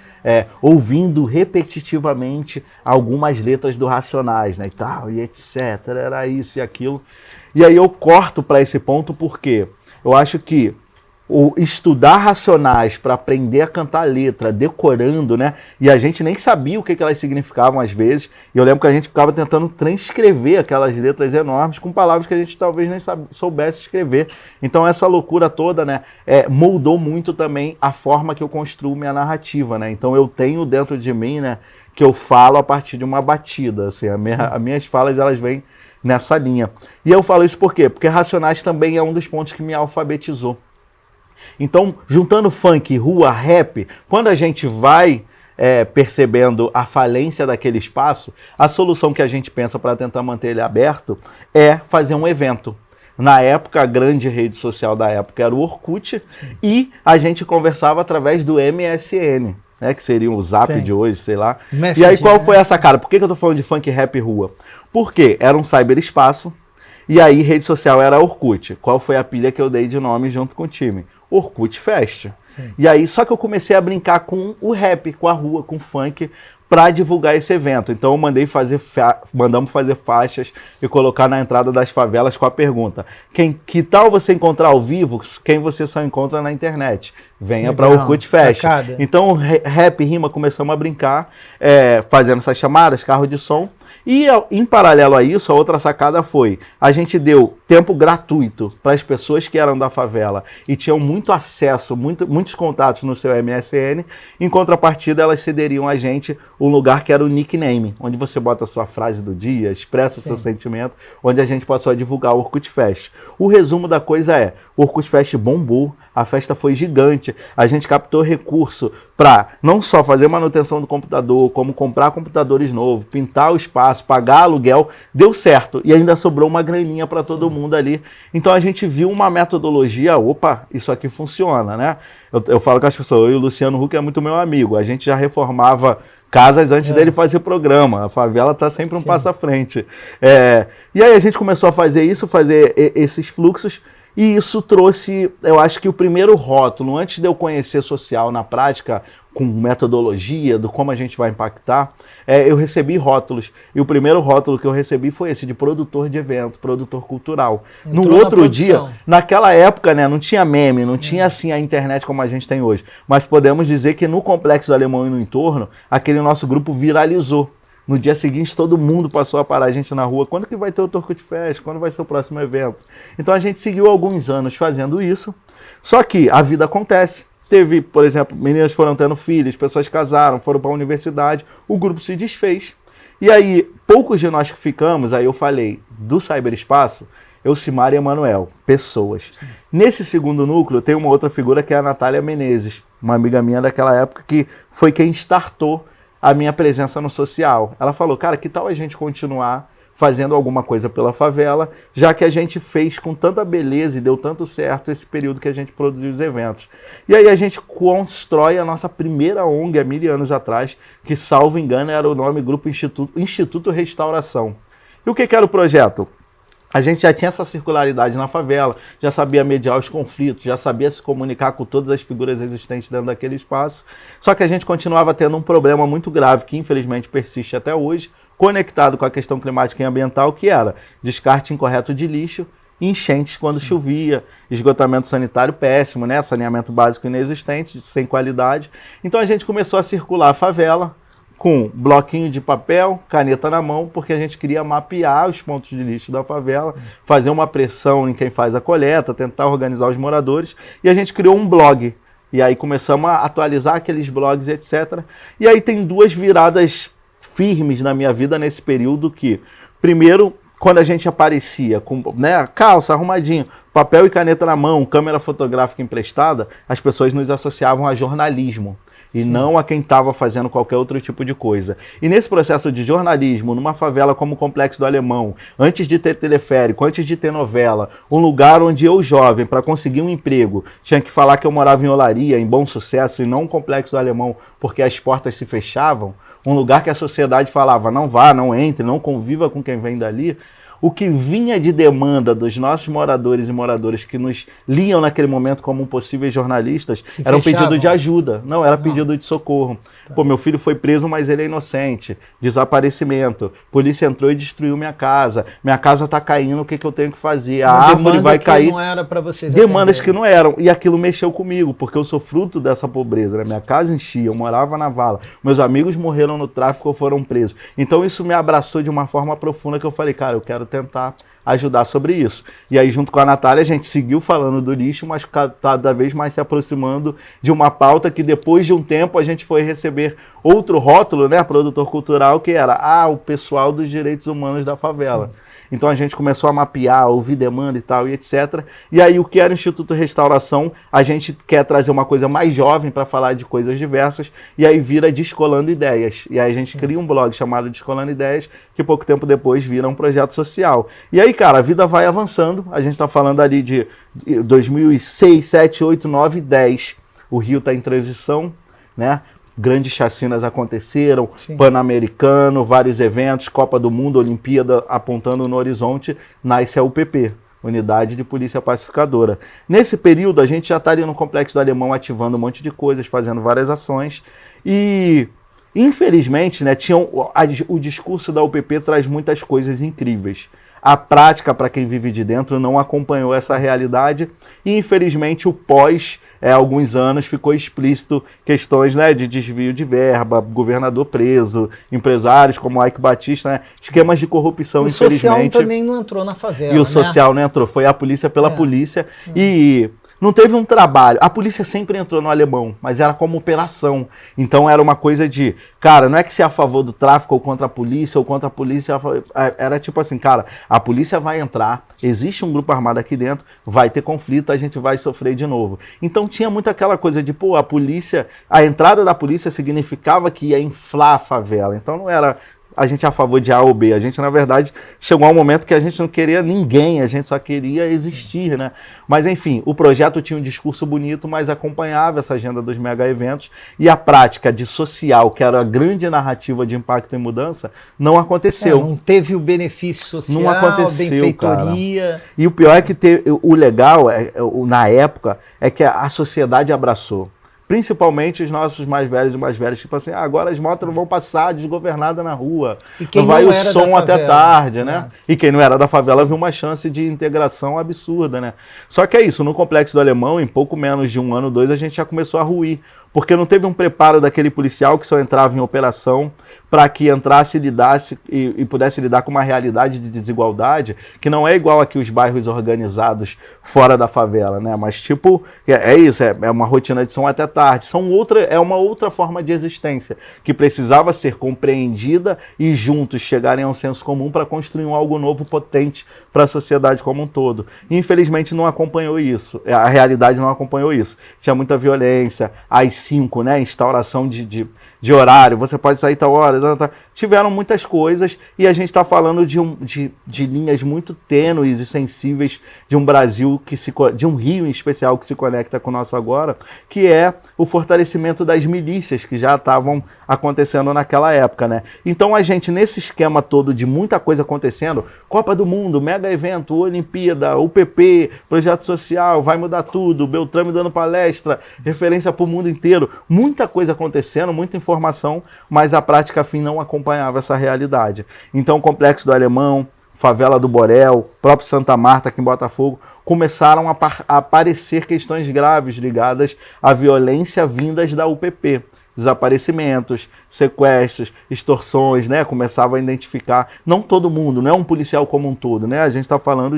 ouvindo repetitivamente algumas letras do Racionais, né, e tal, e etc, era isso e aquilo. E aí eu corto para esse ponto porque eu acho que o estudar Racionais para aprender a cantar letra, decorando, né? E a gente nem sabia o que elas significavam às vezes. E eu lembro que a gente ficava tentando transcrever aquelas letras enormes com palavras que a gente talvez nem soubesse escrever. Então essa loucura toda, né, moldou muito também a forma que eu construo minha narrativa, né? Então eu tenho dentro de mim, né, que eu falo a partir de uma batida. Assim, as minhas falas, elas vêm nessa linha. E eu falo isso por quê? Porque Racionais também é um dos pontos que me alfabetizou. Então, juntando funk, rua, rap, quando a gente vai percebendo a falência daquele espaço, a solução que a gente pensa para tentar manter ele aberto é fazer um evento. Na época, a grande rede social da época era o Orkut, e a gente conversava através do MSN, né, que seria o Zap de hoje, sei lá. E aí qual foi essa cara? Por que eu tô falando de funk, rap e rua? Porque era um cyberespaço, e aí rede social era Orkut. Qual foi a pilha que eu dei de nome junto com o time? Orkut Fest. Sim. E aí, só que eu comecei a brincar com o rap, com a rua, com o funk, para divulgar esse evento. Então eu mandamos fazer faixas e colocar na entrada das favelas com a pergunta: que tal você encontrar ao vivo quem você só encontra na internet? Venha para Orkut Fest. Sacada. Então rap, rima, começamos a brincar, fazendo essas chamadas, carro de som. E em paralelo a isso, a outra sacada foi, a gente deu tempo gratuito para as pessoas que eram da favela e tinham muito acesso, muitos contatos no seu MSN. Em contrapartida, elas cederiam a gente um lugar que era o nickname, onde você bota a sua frase do dia, expressa o seu sentimento, onde a gente passou a divulgar o Orkut Fest. O resumo da coisa é, o Orkut Fest bombou, a festa foi gigante, a gente captou recurso para não só fazer manutenção do computador, como comprar computadores novos, pintar o espaço, pagar aluguel, deu certo. E ainda sobrou uma graninha para todo mundo ali. Então a gente viu uma metodologia, opa, isso aqui funciona, né? Eu falo com as pessoas, eu e o Luciano Huck é muito meu amigo, a gente já reformava casas antes dele fazer programa, a favela está sempre um passo à frente. E aí a gente começou a fazer isso, fazer esses fluxos, e isso trouxe, eu acho que o primeiro rótulo, antes de eu conhecer social na prática, com metodologia, do como a gente vai impactar, eu recebi rótulos. E o primeiro rótulo que eu recebi foi esse, de produtor de evento, produtor cultural. No outro dia, naquela época, né, não tinha meme, não tinha assim a internet como a gente tem hoje. Mas podemos dizer que no Complexo do Alemão e no entorno, aquele nosso grupo viralizou. No dia seguinte, todo mundo passou a parar a gente na rua. Quando que vai ter o Orkut Fest? Quando vai ser o próximo evento? Então a gente seguiu alguns anos fazendo isso. Só que a vida acontece. Teve, por exemplo, meninas foram tendo filhos, pessoas casaram, foram para a universidade, o grupo se desfez. E aí, poucos de nós que ficamos, aí eu falei, do cyberespaço, Elcimar e Emanuel, pessoas. Sim. Nesse segundo núcleo, tem uma outra figura que é a Natália Menezes, uma amiga minha daquela época, que foi quem startou a minha presença no social. Ela falou, cara, que tal a gente continuar fazendo alguma coisa pela favela, já que a gente fez com tanta beleza e deu tanto certo esse período que a gente produziu os eventos. E aí a gente constrói a nossa primeira ONG há 1000 anos atrás, que, salvo engano, era o nome Grupo Instituto Restauração. E o que era o projeto? A gente já tinha essa circularidade na favela, já sabia mediar os conflitos, já sabia se comunicar com todas as figuras existentes dentro daquele espaço, só que a gente continuava tendo um problema muito grave, que infelizmente persiste até hoje, conectado com a questão climática e ambiental, que era descarte incorreto de lixo, enchentes quando chovia, esgotamento sanitário péssimo, né? Saneamento básico inexistente, sem qualidade. Então a gente começou a circular a favela com bloquinho de papel, caneta na mão, porque a gente queria mapear os pontos de lixo da favela, fazer uma pressão em quem faz a coleta, tentar organizar os moradores, e a gente criou um blog. E aí começamos a atualizar aqueles blogs, etc. E aí tem duas viradas firmes na minha vida nesse período que, primeiro, quando a gente aparecia com, né, calça, arrumadinho, papel e caneta na mão, câmera fotográfica emprestada, as pessoas nos associavam a jornalismo. e não a quem estava fazendo qualquer outro tipo de coisa. E nesse processo de jornalismo, numa favela como o Complexo do Alemão, antes de ter teleférico, antes de ter novela, um lugar onde eu, jovem, para conseguir um emprego, tinha que falar que eu morava em Olaria, em Bom Sucesso, e não no Complexo do Alemão, porque as portas se fechavam, um lugar que a sociedade falava, não vá, não entre, não conviva com quem vem dali. O que vinha de demanda dos nossos moradores e moradoras que nos liam naquele momento como possíveis jornalistas era um pedido de ajuda, não era pedido de socorro. Tá. Pô, meu filho foi preso, mas ele é inocente. Desaparecimento. Polícia entrou e destruiu minha casa está caindo, o que eu tenho que fazer? A árvore vai cair.
Não era para vocês
demandas que não eram. E aquilo mexeu comigo, porque eu sou fruto dessa pobreza. Né? Minha casa enchia, eu morava na vala. Meus amigos morreram no tráfico ou foram presos. Então isso me abraçou de uma forma profunda que eu falei, cara, eu quero tentar ajudar sobre isso. E aí, junto com a Natália, a gente seguiu falando do lixo, mas cada vez mais se aproximando de uma pauta que depois de um tempo a gente foi receber outro rótulo, né, produtor cultural, que era o pessoal dos direitos humanos da favela. Sim. Então a gente começou a mapear, ouvir demanda e tal, e etc. E aí o que era o Instituto Restauração, a gente quer trazer uma coisa mais jovem para falar de coisas diversas, e aí vira Descolando Ideias. E aí a gente cria um blog chamado Descolando Ideias, que pouco tempo depois vira um projeto social. E aí, cara, a vida vai avançando, a gente está falando ali de 2006, 7, 8, 9, 10. O Rio está em transição, né? Grandes chacinas aconteceram, sim, Pan-Americano, vários eventos, Copa do Mundo, Olimpíada, apontando no horizonte, nasce a UPP, Unidade de Polícia Pacificadora. Nesse período, a gente já estaria no Complexo do Alemão ativando um monte de coisas, fazendo várias ações, e infelizmente, né, o discurso da UPP traz muitas coisas incríveis. A prática, para quem vive de dentro, não acompanhou essa realidade e, infelizmente, o pós, alguns anos, ficou explícito questões, né, de desvio de verba, governador preso, empresários como Ike Batista, né, esquemas de corrupção, infelizmente.
O social também não entrou na favela,
e o social não entrou, foi a polícia pela polícia. E não teve um trabalho. A polícia sempre entrou no Alemão, mas era como operação. Então era uma coisa de, cara, não é que se é a favor do tráfico ou contra a polícia, era tipo assim, cara, a polícia vai entrar, existe um grupo armado aqui dentro, vai ter conflito, a gente vai sofrer de novo. Então tinha muito aquela coisa de, pô, a entrada da polícia significava que ia inflar a favela. Então não era a gente a favor de A ou B. A gente, na verdade, chegou a um momento que a gente não queria ninguém, a gente só queria existir, né? Mas, enfim, o projeto tinha um discurso bonito, mas acompanhava essa agenda dos mega eventos e a prática de social, que era a grande narrativa de impacto e mudança, não aconteceu.
Não teve o benefício social,
não aconteceu,
a benfeitoria.
Cara. E o pior é que o legal, na época, é que a sociedade abraçou. Principalmente os nossos mais velhos e mais velhos, tipo assim, agora as motos não vão passar desgovernada na rua, não vai o som até tarde, né? E quem não era da favela viu uma chance de integração absurda, né? Só que é isso, no Complexo do Alemão, em pouco menos de 1 ano, 2, a gente já começou a ruir, porque não teve um preparo daquele policial que só entrava em operação para que entrasse, lidasse e pudesse lidar com uma realidade de desigualdade que não é igual aqui os bairros organizados fora da favela, né? Mas tipo, isso, é uma rotina de som até tarde, é uma outra forma de existência que precisava ser compreendida e juntos chegarem a um senso comum para construir algo novo potente para a sociedade como um todo. E, infelizmente não acompanhou isso, a realidade não acompanhou isso. Tinha muita violência, às 5, né? Instauração de horário, você pode sair tal hora, tiveram muitas coisas e a gente está falando de linhas muito tênues e sensíveis de um Brasil, de um Rio em especial que se conecta com o nosso agora, que é o fortalecimento das milícias que já estavam acontecendo naquela época, né? Então a gente, nesse esquema todo de muita coisa acontecendo, Copa do Mundo, mega evento, Olimpíada, UPP, projeto social, vai mudar tudo, Beltrame dando palestra, referência para o mundo inteiro, muita coisa acontecendo, muita informação, mas a prática fim não acompanhava essa realidade. Então o Complexo do Alemão, Favela do Borel, próprio Santa Marta aqui em Botafogo, começaram a aparecer questões graves ligadas à violência vindas da UPP. Desaparecimentos, sequestros, extorsões, né? Começava a identificar, não todo mundo, não é um policial como um todo, né? A gente está falando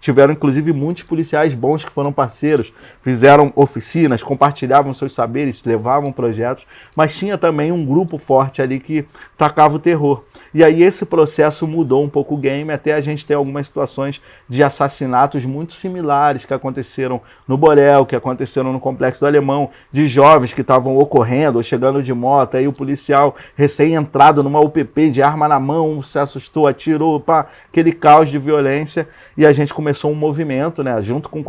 tiveram inclusive muitos policiais bons que foram parceiros, fizeram oficinas, compartilhavam seus saberes, levavam projetos, mas tinha também um grupo forte ali que tacava o terror. E aí esse processo mudou um pouco o game, até a gente ter algumas situações de assassinatos muito similares que aconteceram no Borel, que aconteceram no Complexo do Alemão, de jovens que estavam ocorrendo ou chegando de moto, aí o policial recém-entrado numa UPP de arma na mão, se assustou, atirou, pá, aquele caos de violência, e a gente começou um movimento, né, junto com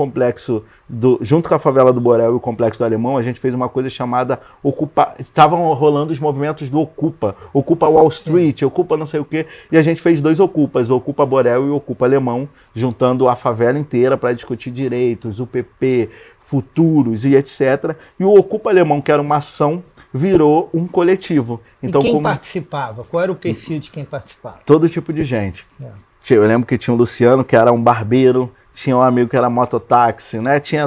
a favela do Borel e o Complexo do Alemão, a gente fez uma coisa chamada estavam rolando os movimentos do Ocupa Wall Street, Ocupa não sei o quê, e a gente fez 2 Ocupas, o Ocupa Borel e o Ocupa Alemão, juntando a favela inteira para discutir direitos, UPP, futuros e etc. E o Ocupa Alemão, que era uma ação, virou um coletivo. Então,
e quem participava? Qual era o perfil de quem participava?
Todo tipo de gente. Eu lembro que tinha o Luciano, que era um barbeiro, tinha um amigo que era mototáxi, né? Tinha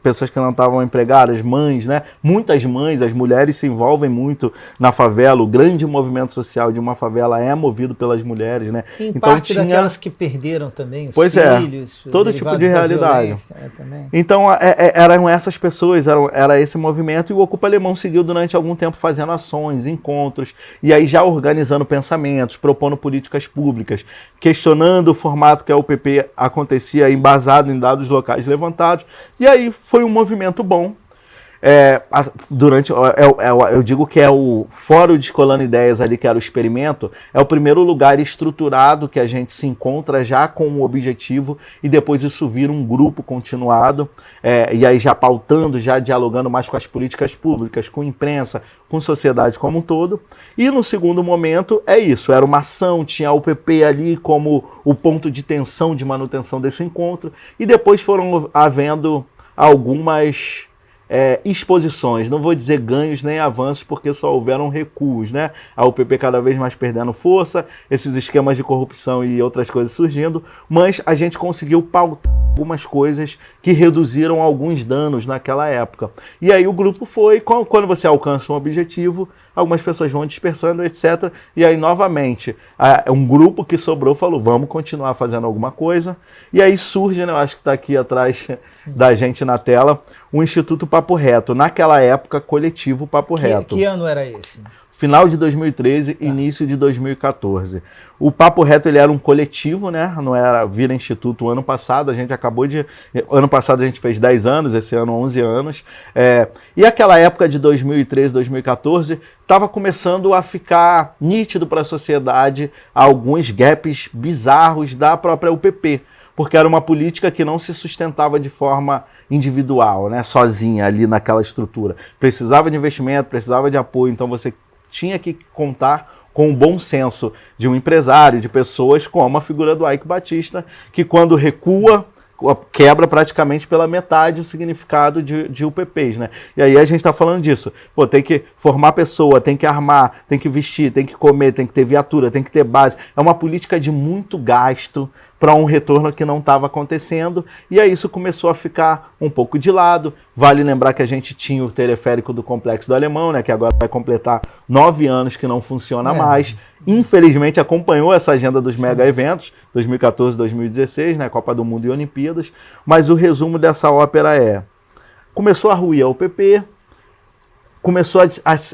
pessoas que não estavam empregadas, mães, né? Muitas mães, as mulheres se envolvem muito na favela. O grande movimento social de uma favela é movido pelas mulheres, né?
Então parte daquelas que perderam também os filhos.
Todo tipo de realidade. Então eram essas pessoas, era esse movimento, e o Ocupa Alemão seguiu durante algum tempo fazendo ações, encontros, e aí já organizando pensamentos, propondo políticas públicas, questionando o formato que a UPP acontecia embasado em dados locais levantados, e aí foi um movimento bom. Eu digo que é o Fórum Descolando Ideias ali, que era o experimento, é o primeiro lugar estruturado que a gente se encontra já com um objetivo, e depois isso vira um grupo continuado, e aí já pautando, já dialogando mais com as políticas públicas, com imprensa, com sociedade como um todo. E no segundo momento é isso, era uma ação, tinha a UPP ali como o ponto de tensão, de manutenção desse encontro, e depois foram havendo algumas exposições, não vou dizer ganhos nem avanços, porque só houveram recuos, né? A UPP cada vez mais perdendo força, esses esquemas de corrupção e outras coisas surgindo, mas a gente conseguiu pautar algumas coisas que reduziram alguns danos naquela época. E aí o grupo foi, quando você alcança um objetivo, algumas pessoas vão dispersando, etc. E aí, novamente, um grupo que sobrou falou, vamos continuar fazendo alguma coisa. E aí surge, né, eu acho que está aqui atrás da gente na tela, o Instituto Papo Reto. Naquela época, coletivo Papo Reto.
Que ano era esse?
Final de 2013, início de 2014. O Papo Reto, ele era um coletivo, né? Não era vira instituto ano passado. Ano passado a gente fez 10 anos, esse ano 11 anos. E aquela época de 2013, 2014, estava começando a ficar nítido para a sociedade alguns gaps bizarros da própria UPP. Porque era uma política que não se sustentava de forma individual, né? Sozinha ali naquela estrutura. Precisava de investimento, precisava de apoio, então você tinha que contar com o bom senso de um empresário, de pessoas como a figura do Eike Batista, que quando recua, quebra praticamente pela metade o significado de UPPs, né? E aí a gente está falando disso. Pô, tem que formar pessoa, tem que armar, tem que vestir, tem que comer, tem que ter viatura, tem que ter base. É uma política de muito gasto para um retorno que não estava acontecendo, e aí isso começou a ficar um pouco de lado. Vale lembrar que a gente tinha o teleférico do Complexo do Alemão, né, que agora vai completar 9 anos que não funciona mais. Infelizmente acompanhou essa agenda dos mega eventos, 2014, 2016, né, Copa do Mundo e Olimpíadas, mas o resumo dessa ópera começou a ruir a UPP, começou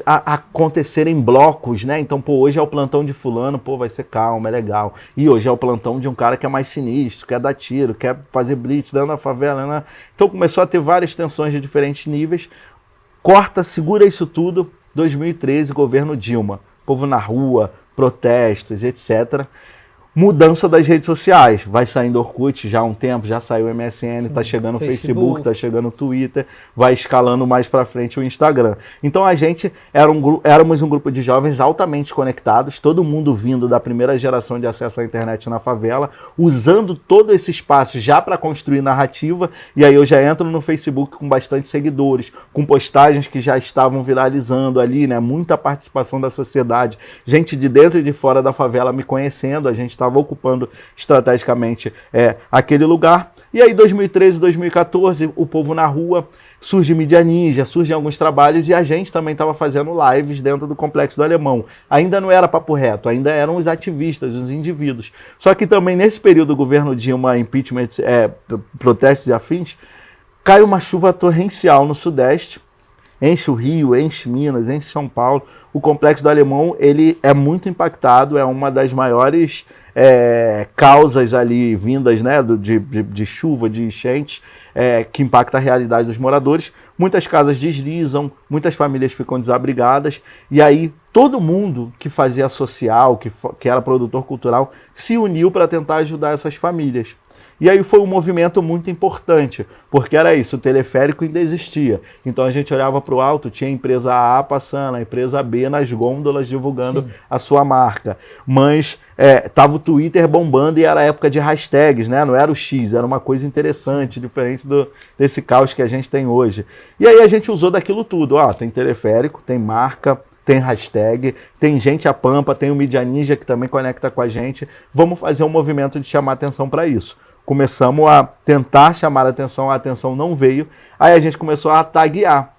a acontecer em blocos, né? Então, hoje é o plantão de fulano, vai ser calmo, é legal. E hoje é o plantão de um cara que é mais sinistro, quer dar tiro, quer fazer blitz dentro da favela, né? Então começou a ter várias tensões de diferentes níveis. Segura isso tudo, 2013, governo Dilma. Povo na rua, protestos, etc. Mudança das redes sociais, vai saindo Orkut já há um tempo, já saiu o MSN, está chegando o Facebook, está chegando o Twitter, vai escalando mais para frente o Instagram. Então a gente éramos um grupo de jovens altamente conectados, todo mundo vindo da primeira geração de acesso à internet na favela, usando todo esse espaço já para construir narrativa, e aí eu já entro no Facebook com bastante seguidores, com postagens que já estavam viralizando ali, né? Muita participação da sociedade, gente de dentro e de fora da favela me conhecendo, a gente está estava ocupando estrategicamente aquele lugar. E aí, 2013, 2014, o povo na rua, surge Mídia Ninja, surgem alguns trabalhos e a gente também estava fazendo lives dentro do Complexo do Alemão. Ainda não era papo reto, ainda eram os ativistas, os indivíduos. Só que também nesse período do governo Dilma, impeachment, protestos e afins, cai uma chuva torrencial no Sudeste, enche o Rio, enche Minas, enche São Paulo. O Complexo do Alemão, ele é muito impactado, é uma das maiores causas ali vindas, né, de chuva, de enchente, que impacta a realidade dos moradores. Muitas casas deslizam, muitas famílias ficam desabrigadas, e aí todo mundo que fazia social, que era produtor cultural, se uniu para tentar ajudar essas famílias. E aí foi um movimento muito importante, porque era isso, o teleférico ainda existia. Então a gente olhava para o alto, tinha a empresa A passando, a empresa B nas gôndolas divulgando Sim. a sua marca. Mas tava o Twitter bombando e era época de hashtags, né? Não era o X, era uma coisa interessante, diferente desse caos que a gente tem hoje. E aí a gente usou daquilo tudo. Tem teleférico, tem marca, tem hashtag, tem gente a pampa, tem o Mídia Ninja que também conecta com a gente. Vamos fazer um movimento de chamar atenção para isso. Começamos a tentar chamar a atenção não veio, aí a gente começou a taguear.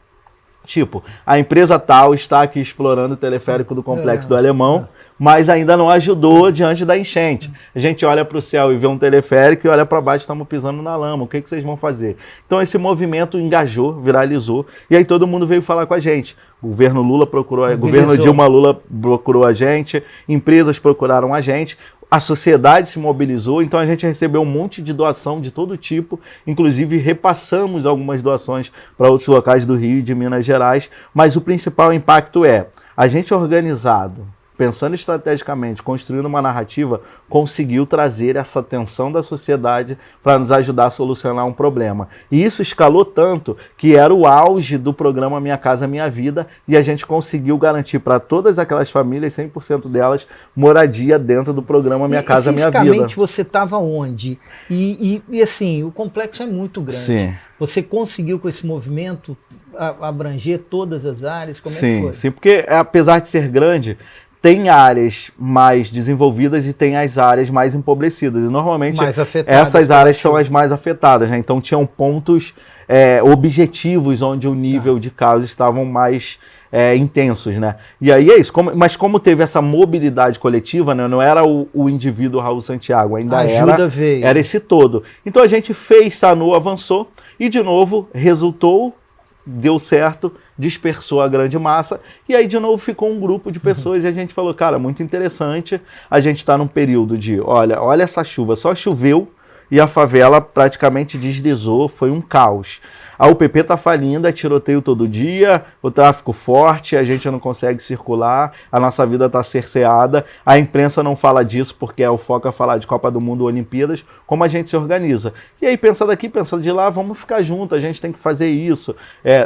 Tipo, a empresa tal está aqui explorando o teleférico do Complexo do Alemão, mas ainda não ajudou diante da enchente. A gente olha para o céu e vê um teleférico e olha para baixo, estamos pisando na lama, o que vocês vão fazer? Então esse movimento engajou, viralizou, e aí todo mundo veio falar com a gente. O governo Lula procurou, o governo Dilma Lula procurou a gente, empresas procuraram a gente, a sociedade se mobilizou, então a gente recebeu um monte de doação de todo tipo, inclusive repassamos algumas doações para outros locais do Rio e de Minas Gerais, mas o principal impacto é a gente organizado, pensando estrategicamente, construindo uma narrativa, conseguiu trazer essa atenção da sociedade para nos ajudar a solucionar um problema. E isso escalou tanto que era o auge do programa Minha Casa Minha Vida e a gente conseguiu garantir para todas aquelas famílias, 100% delas, moradia dentro do programa Minha Casa Minha Vida.
Fisicamente você estava onde? E assim, o complexo é muito grande.
Sim.
Você conseguiu com esse movimento abranger todas as áreas? Como é que foi?
Sim, porque apesar de ser grande, tem áreas mais desenvolvidas e tem as áreas mais empobrecidas. E normalmente essas áreas são as mais afetadas, né? Então tinham pontos objetivos onde o nível de casos estavam mais intensos, né? E aí é isso. Mas como teve essa mobilidade coletiva, né? Não era o indivíduo Raul Santiago, ainda era esse todo. Então a gente fez, sanou, avançou e de novo resultou, deu certo, dispersou a grande massa, e aí de novo ficou um grupo de pessoas e a gente falou, cara, muito interessante, a gente está num período de, olha essa chuva, só choveu e a favela praticamente deslizou, foi um caos. A UPP está falindo, é tiroteio todo dia, o tráfico forte, a gente não consegue circular, a nossa vida está cerceada, a imprensa não fala disso porque o foco é falar de Copa do Mundo, Olimpíadas, como a gente se organiza. E aí pensa daqui, pensa de lá, vamos ficar junto, a gente tem que fazer isso.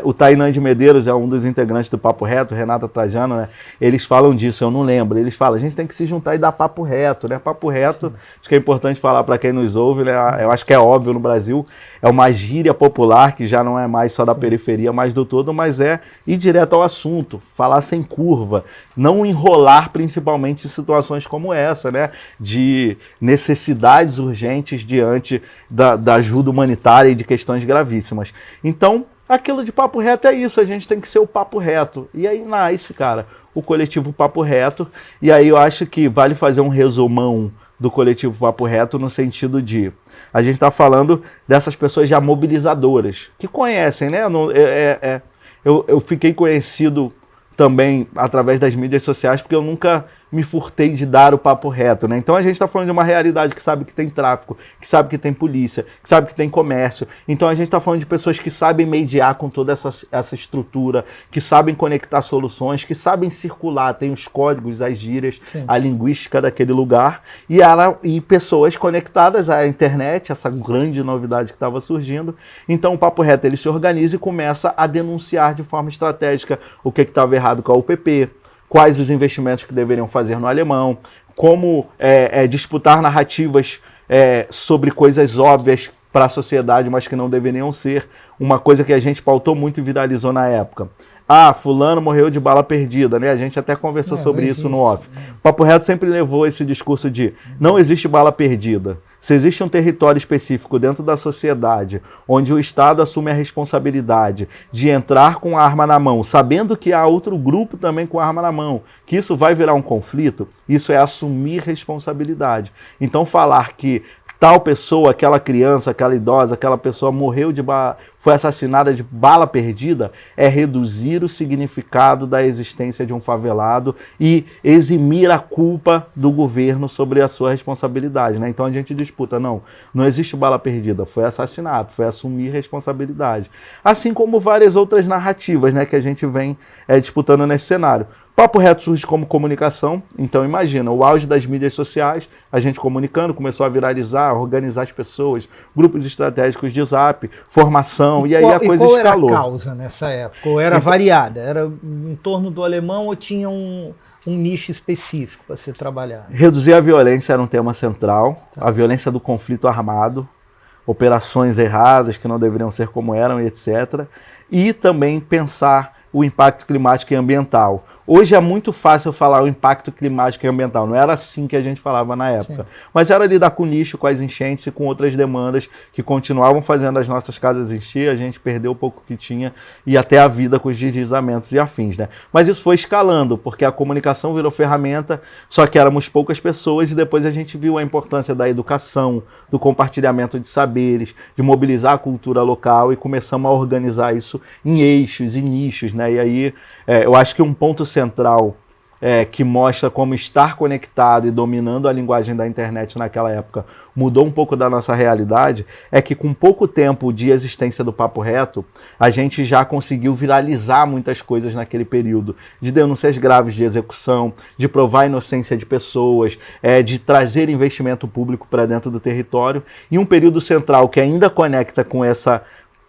O Tainan de Medeiros é um dos integrantes do Papo Reto, Renata Trajano, né? Eles falam disso, eu não lembro, eles falam, a gente tem que se juntar e dar papo reto, né? Papo reto, acho que é importante falar para quem nos ouve, né? Eu acho que é óbvio no Brasil, é uma gíria popular que já não é mais só da periferia, mais do todo, mas ir direto ao assunto, falar sem curva, não enrolar principalmente em situações como essa, né, de necessidades urgentes diante da ajuda humanitária e de questões gravíssimas. Então, aquilo de papo reto é isso, a gente tem que ser o papo reto. E aí nasce, cara, o coletivo Papo Reto, e aí eu acho que vale fazer um resumão do coletivo Papo Reto no sentido de, a gente está falando dessas pessoas já mobilizadoras, que conhecem, né? Eu fiquei conhecido também através das mídias sociais, porque eu nunca me furtei de dar o papo reto, né? Então a gente está falando de uma realidade que sabe que tem tráfico, que sabe que tem polícia, que sabe que tem comércio. Então a gente está falando de pessoas que sabem mediar com toda essa estrutura, que sabem conectar soluções, que sabem circular, tem os códigos, as gírias, Sim. a linguística daquele lugar, e pessoas conectadas à internet, essa grande novidade que estava surgindo. Então o Papo Reto ele se organiza e começa a denunciar de forma estratégica o que estava errado com a UPP, quais os investimentos que deveriam fazer no alemão, como disputar narrativas sobre coisas óbvias para a sociedade, mas que não deveriam ser. Uma coisa que a gente pautou muito e viralizou na época. Ah, fulano morreu de bala perdida, né? A gente até conversou sobre isso no off. O Papo Reto sempre levou esse discurso de não existe bala perdida. Se existe um território específico dentro da sociedade, onde o Estado assume a responsabilidade de entrar com a arma na mão, sabendo que há outro grupo também com a arma na mão, que isso vai virar um conflito, isso é assumir responsabilidade. Então falar que tal pessoa, aquela criança, aquela idosa, aquela pessoa morreu foi assassinada de bala perdida, é reduzir o significado da existência de um favelado e eximir a culpa do governo sobre a sua responsabilidade, né? Então a gente disputa, não existe bala perdida, foi assassinato, foi assumir responsabilidade. Assim como várias outras narrativas, né, que a gente vem disputando nesse cenário. Papo Reto surge como comunicação, então imagina, o auge das mídias sociais, a gente comunicando, começou a viralizar, organizar as pessoas, grupos estratégicos de zap, formação, e aí a coisa escalou.
Qual era a causa nessa época? Ou era variada? Era em torno do alemão ou tinha um nicho específico para ser trabalhado?
Reduzir a violência era um tema central, a violência do conflito armado, operações erradas que não deveriam ser como eram, etc. E também pensar o impacto climático e ambiental. Hoje é muito fácil falar o impacto climático e ambiental, não era assim que a gente falava na época. Sim. Mas era lidar com lixo, com as enchentes e com outras demandas que continuavam fazendo as nossas casas encher, a gente perdeu o pouco que tinha e até a vida com os deslizamentos e afins, né? Mas isso foi escalando, porque a comunicação virou ferramenta, só que éramos poucas pessoas e depois a gente viu a importância da educação, do compartilhamento de saberes, de mobilizar a cultura local e começamos a organizar isso em eixos e nichos, né? E aí eu acho que um ponto central que mostra como estar conectado e dominando a linguagem da internet naquela época mudou um pouco da nossa realidade, é que com pouco tempo de existência do Papo Reto, a gente já conseguiu viralizar muitas coisas naquele período, de denúncias graves de execução, de provar a inocência de pessoas, de trazer investimento público para dentro do território, e um período central que ainda conecta com essa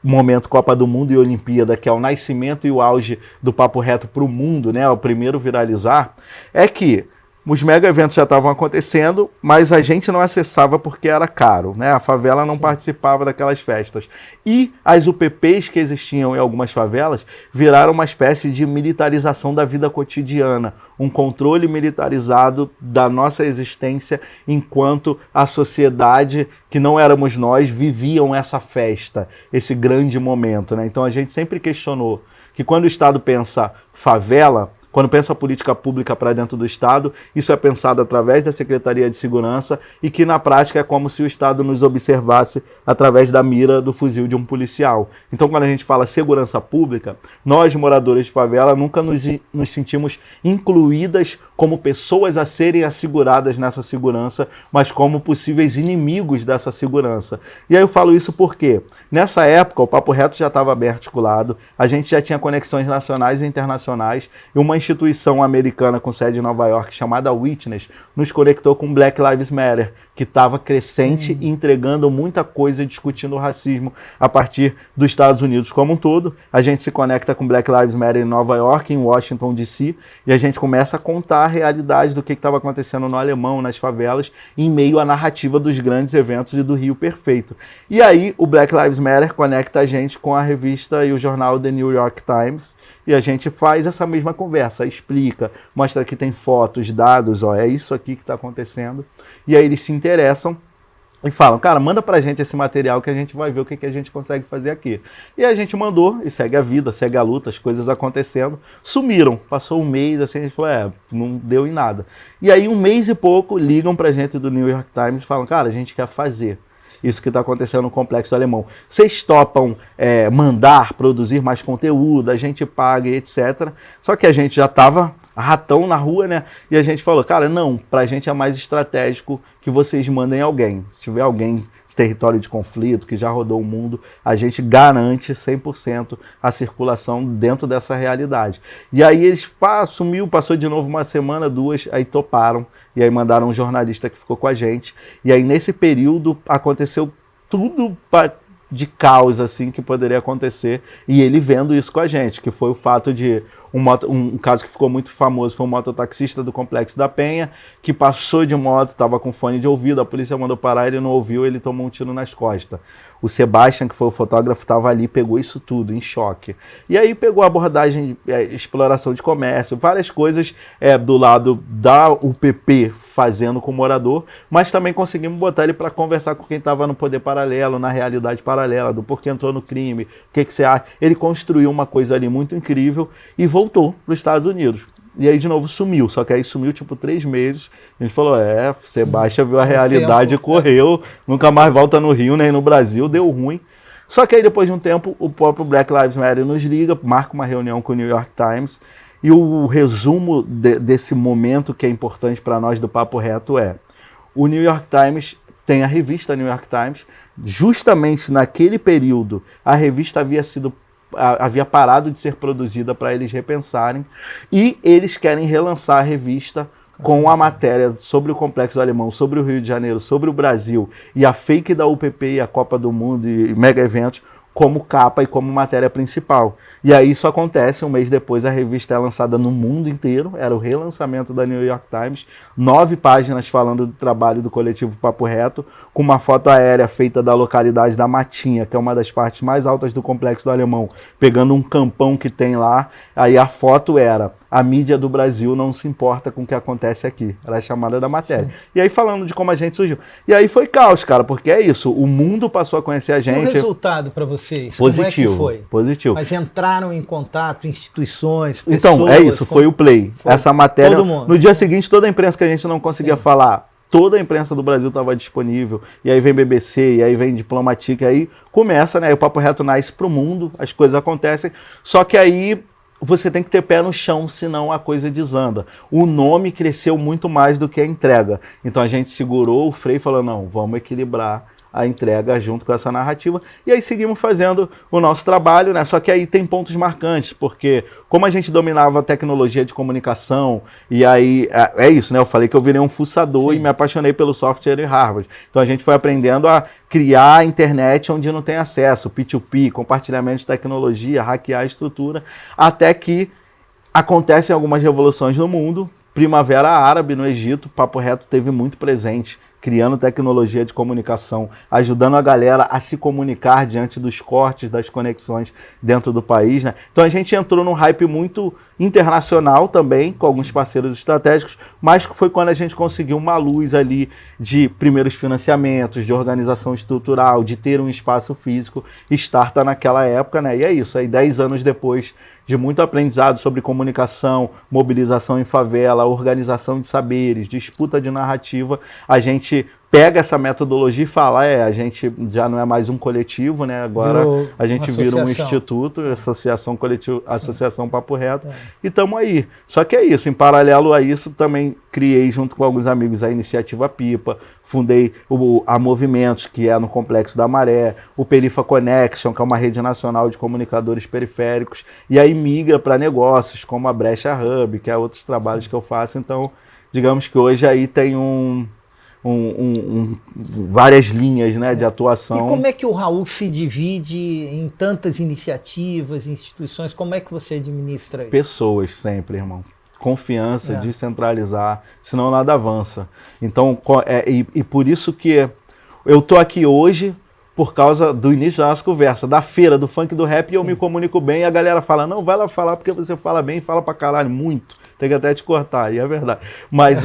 momento Copa do Mundo e Olimpíada, que é o nascimento e o auge do Papo Reto para o mundo, né, o primeiro viralizar, é que os mega eventos já estavam acontecendo, mas a gente não acessava porque era caro, né? A favela não participava daquelas festas. E as UPPs que existiam em algumas favelas viraram uma espécie de militarização da vida cotidiana, um controle militarizado da nossa existência enquanto a sociedade, que não éramos nós, viviam essa festa, esse grande momento, né? Então a gente sempre questionou que quando o Estado pensa favela, quando pensa política pública para dentro do Estado, isso é pensado através da Secretaria de Segurança e que na prática é como se o Estado nos observasse através da mira do fuzil de um policial. Então quando a gente fala segurança pública, nós moradores de favela nunca nos sentimos incluídas como pessoas a serem asseguradas nessa segurança, mas como possíveis inimigos dessa segurança. E aí eu falo isso porque nessa época o Papo Reto já estava bem articulado, a gente já tinha conexões nacionais e internacionais e uma instituição americana com sede em Nova York chamada Witness nos conectou com Black Lives Matter, que estava crescente e entregando muita coisa e discutindo o racismo a partir dos Estados Unidos como um todo. A gente se conecta com Black Lives Matter em Nova York, em Washington DC, e a gente começa a contar a realidade do que estava acontecendo no Alemão, nas favelas, em meio à narrativa dos grandes eventos e do Rio Perfeito. E aí o Black Lives Matter conecta a gente com a revista e o jornal The New York Times, e a gente faz essa mesma conversa, explica, mostra que tem fotos, dados, ó, é isso aqui que está acontecendo. E aí eles se interessam e falam, cara, manda pra gente esse material que a gente vai ver o que a gente consegue fazer aqui. E a gente mandou, e segue a vida, segue a luta, as coisas acontecendo. Sumiram, passou um mês, assim, a gente falou, não deu em nada. E aí um mês e pouco, ligam pra gente do New York Times e falam, cara, a gente quer fazer isso que está acontecendo no Complexo Alemão. Vocês topam mandar, produzir mais conteúdo, a gente paga e etc. Só que a gente já estava ratão na rua, né? E a gente falou, cara, não, pra gente é mais estratégico que vocês mandem alguém. Se tiver alguém de território de conflito, que já rodou o mundo, a gente garante 100% a circulação dentro dessa realidade. E aí eles sumiu, passou de novo uma semana, duas, aí toparam, e aí mandaram um jornalista que ficou com a gente. E aí nesse período aconteceu tudo de caos assim que poderia acontecer, e ele vendo isso com a gente, que foi o fato de Um caso que ficou muito famoso foi um mototaxista do Complexo da Penha, que passou de moto, estava com fone de ouvido, a polícia mandou parar, ele não ouviu, ele tomou um tiro nas costas. O Sebastian, que foi o fotógrafo, estava ali, pegou isso tudo, em choque. E aí pegou a abordagem de exploração de comércio, várias coisas do lado da UPP fazendo com o morador, mas também conseguimos botar ele para conversar com quem estava no poder paralelo, na realidade paralela, do porquê entrou no crime, o que você acha. Ele construiu uma coisa ali muito incrível e voltou para os Estados Unidos. E aí de novo sumiu, só que aí sumiu tipo 3 meses. A gente falou, Sebastião viu a realidade e correu, nunca mais volta no Rio nem no Brasil, deu ruim. Só que aí depois de um tempo o próprio Black Lives Matter nos liga, marca uma reunião com o New York Times e o resumo desse momento que é importante para nós do Papo Reto o New York Times tem a revista New York Times, justamente naquele período a revista havia parado de ser produzida para eles repensarem e eles querem relançar a revista com a matéria sobre o Complexo do Alemão, sobre o Rio de Janeiro, sobre o Brasil e a fake da UPP e a Copa do Mundo e mega eventos como capa e como matéria principal. E aí isso acontece, um mês depois a revista é lançada no mundo inteiro, era o relançamento da New York Times, 9 páginas falando do trabalho do coletivo Papo Reto, com uma foto aérea feita da localidade da Matinha, que é uma das partes mais altas do Complexo do Alemão, pegando um campão que tem lá, aí a foto era: a mídia do Brasil não se importa com o que acontece aqui, era a chamada da matéria. Sim. E aí falando de como a gente surgiu. E aí foi caos, cara, porque é isso, o mundo passou a conhecer a gente.
E o resultado para vocês?
Positivo.
Como é que foi?
Positivo.
Mas entraram em contato instituições, pessoas...
Então, é isso, foi o play. Essa matéria,
todo mundo.
No dia seguinte, toda a imprensa que a gente não conseguia falar, toda a imprensa do Brasil estava disponível, e aí vem BBC, e aí vem Diplomatique, aí começa, né, o Papo Reto nasce pro mundo, as coisas acontecem, só que aí você tem que ter pé no chão, senão a coisa desanda. O nome cresceu muito mais do que a entrega, então a gente segurou o freio e falou, não, vamos equilibrar a entrega junto com essa narrativa, e aí seguimos fazendo o nosso trabalho, né? Só que aí tem pontos marcantes, porque como a gente dominava a tecnologia de comunicação, e aí é isso, né? Eu falei que eu virei um fuçador. Sim. E me apaixonei pelo software em Harvard. Então a gente foi aprendendo a criar a internet onde não tem acesso, P2P, compartilhamento de tecnologia, hackear a estrutura, até que acontecem algumas revoluções no mundo. Primavera Árabe no Egito, Papo Reto teve muito presente, criando tecnologia de comunicação, ajudando a galera a se comunicar diante dos cortes, das conexões dentro do país, né? Então a gente entrou num hype muito internacional também, com alguns parceiros estratégicos, mas foi quando a gente conseguiu uma luz ali de primeiros financiamentos, de organização estrutural, de ter um espaço físico, starta naquela época, né? E é isso, aí 10 anos depois de muito aprendizado sobre comunicação, mobilização em favela, organização de saberes, disputa de narrativa, a gente pega essa metodologia e fala, a gente já não é mais um coletivo, né? Agora a gente vira um instituto, associação coletivo, associação Papo Reto, e estamos aí. Só que é isso, em paralelo a isso, também criei junto com alguns amigos a Iniciativa Pipa, fundei a Movimentos, que é no Complexo da Maré, o Perifa Connection, que é uma rede nacional de comunicadores periféricos, e aí migra para negócios, como a Brecha Hub, que é outros trabalhos que eu faço. Então, digamos que hoje aí tem várias linhas, né, de atuação.
E como é que o Raul se divide em tantas iniciativas, instituições? Como é que você administra isso?
Pessoas sempre, irmão. Confiança, descentralizar, senão nada avança. Então, e por isso que eu tô aqui hoje, por causa do início da nossa conversa, da feira, do funk, do rap, e eu me comunico bem, e a galera fala, não, vai lá falar porque você fala bem, fala pra caralho, muito, tem que até te cortar, e é verdade. Mas,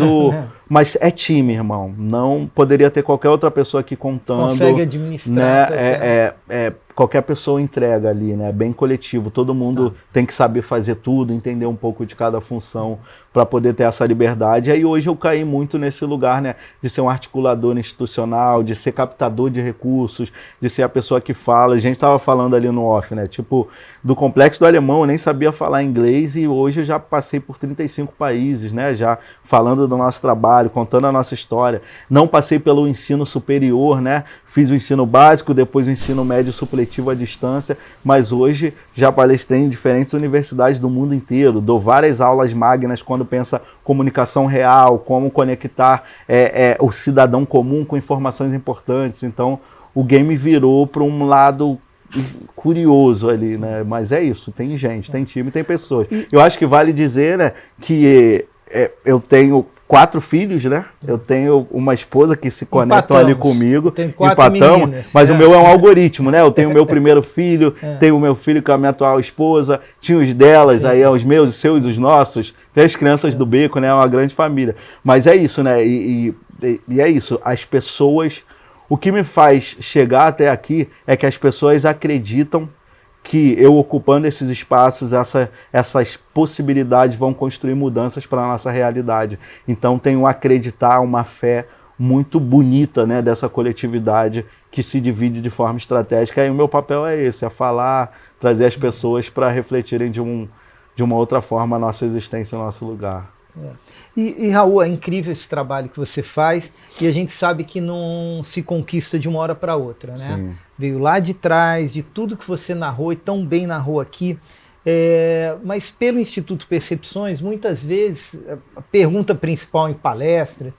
mas é time, irmão, não poderia ter qualquer outra pessoa aqui contando.
Consegue administrar.
Né? Qualquer pessoa entrega ali, né? Bem coletivo, todo mundo tem que saber fazer tudo, entender um pouco de cada função para poder ter essa liberdade. E aí hoje eu caí muito nesse lugar, né? De ser um articulador institucional, de ser captador de recursos, de ser a pessoa que fala. A gente estava falando ali no off, né? Tipo, do Complexo do Alemão, eu nem sabia falar inglês e hoje eu já passei por 35 países, né? Já falando do nosso trabalho, contando a nossa história. Não passei pelo ensino superior, né? Fiz o ensino básico, depois o ensino médio supletivo à distância, mas hoje já palestrei em diferentes universidades do mundo inteiro, dou várias aulas magnas quando pensa comunicação real, como conectar o cidadão comum com informações importantes. Então o game virou para um lado curioso ali, né? Mas é isso, tem gente, tem time, tem pessoas. Eu acho que vale dizer, né, que eu tenho 4 filhos, né? Eu tenho uma esposa que se conectam ali comigo.
Tem 4 meninas.
Mas o meu é um algoritmo, né? Eu tenho o meu primeiro filho, tenho o meu filho com a minha atual esposa, tinha os delas, aí é os meus, os seus, os nossos, tem as crianças do beco, né? É uma grande família. Mas é isso, né? E é isso, as pessoas... O que me faz chegar até aqui é que as pessoas acreditam que eu ocupando esses espaços, essas possibilidades vão construir mudanças para a nossa realidade. Então tem um acreditar, uma fé muito bonita, né, dessa coletividade que se divide de forma estratégica. E o meu papel é esse, é falar, trazer as pessoas para refletirem de uma outra forma a nossa existência, o nosso lugar.
E Raul, é incrível esse trabalho que você faz e a gente sabe que não se conquista de uma hora para outra, né?
Sim.
Veio lá de trás, de tudo que você narrou e tão bem narrou aqui, mas pelo Instituto Percepções, muitas vezes, a pergunta principal em palestra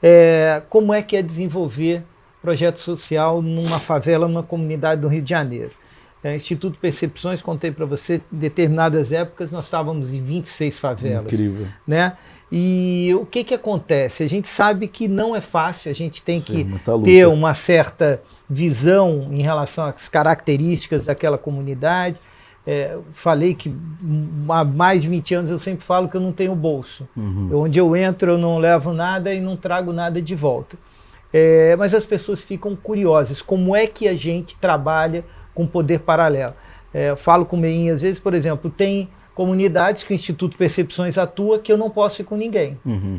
é como é que é desenvolver projeto social numa favela, numa comunidade do Rio de Janeiro. Instituto Percepções, contei para você, em determinadas épocas nós estávamos em 26 favelas.
Incrível.
Né? E o que acontece? A gente sabe que não é fácil, a gente tem que
luta.
ter uma certa visão em relação às características daquela comunidade. Falei que há mais de 20 anos eu sempre falo que eu não tenho bolso. Onde eu entro eu não levo nada e não trago nada de volta. Mas as pessoas ficam curiosas, como é que a gente trabalha com poder paralelo? Falo com o Meinha, às vezes, por exemplo, tem comunidades que o Instituto Percepções atua que eu não posso ir com ninguém.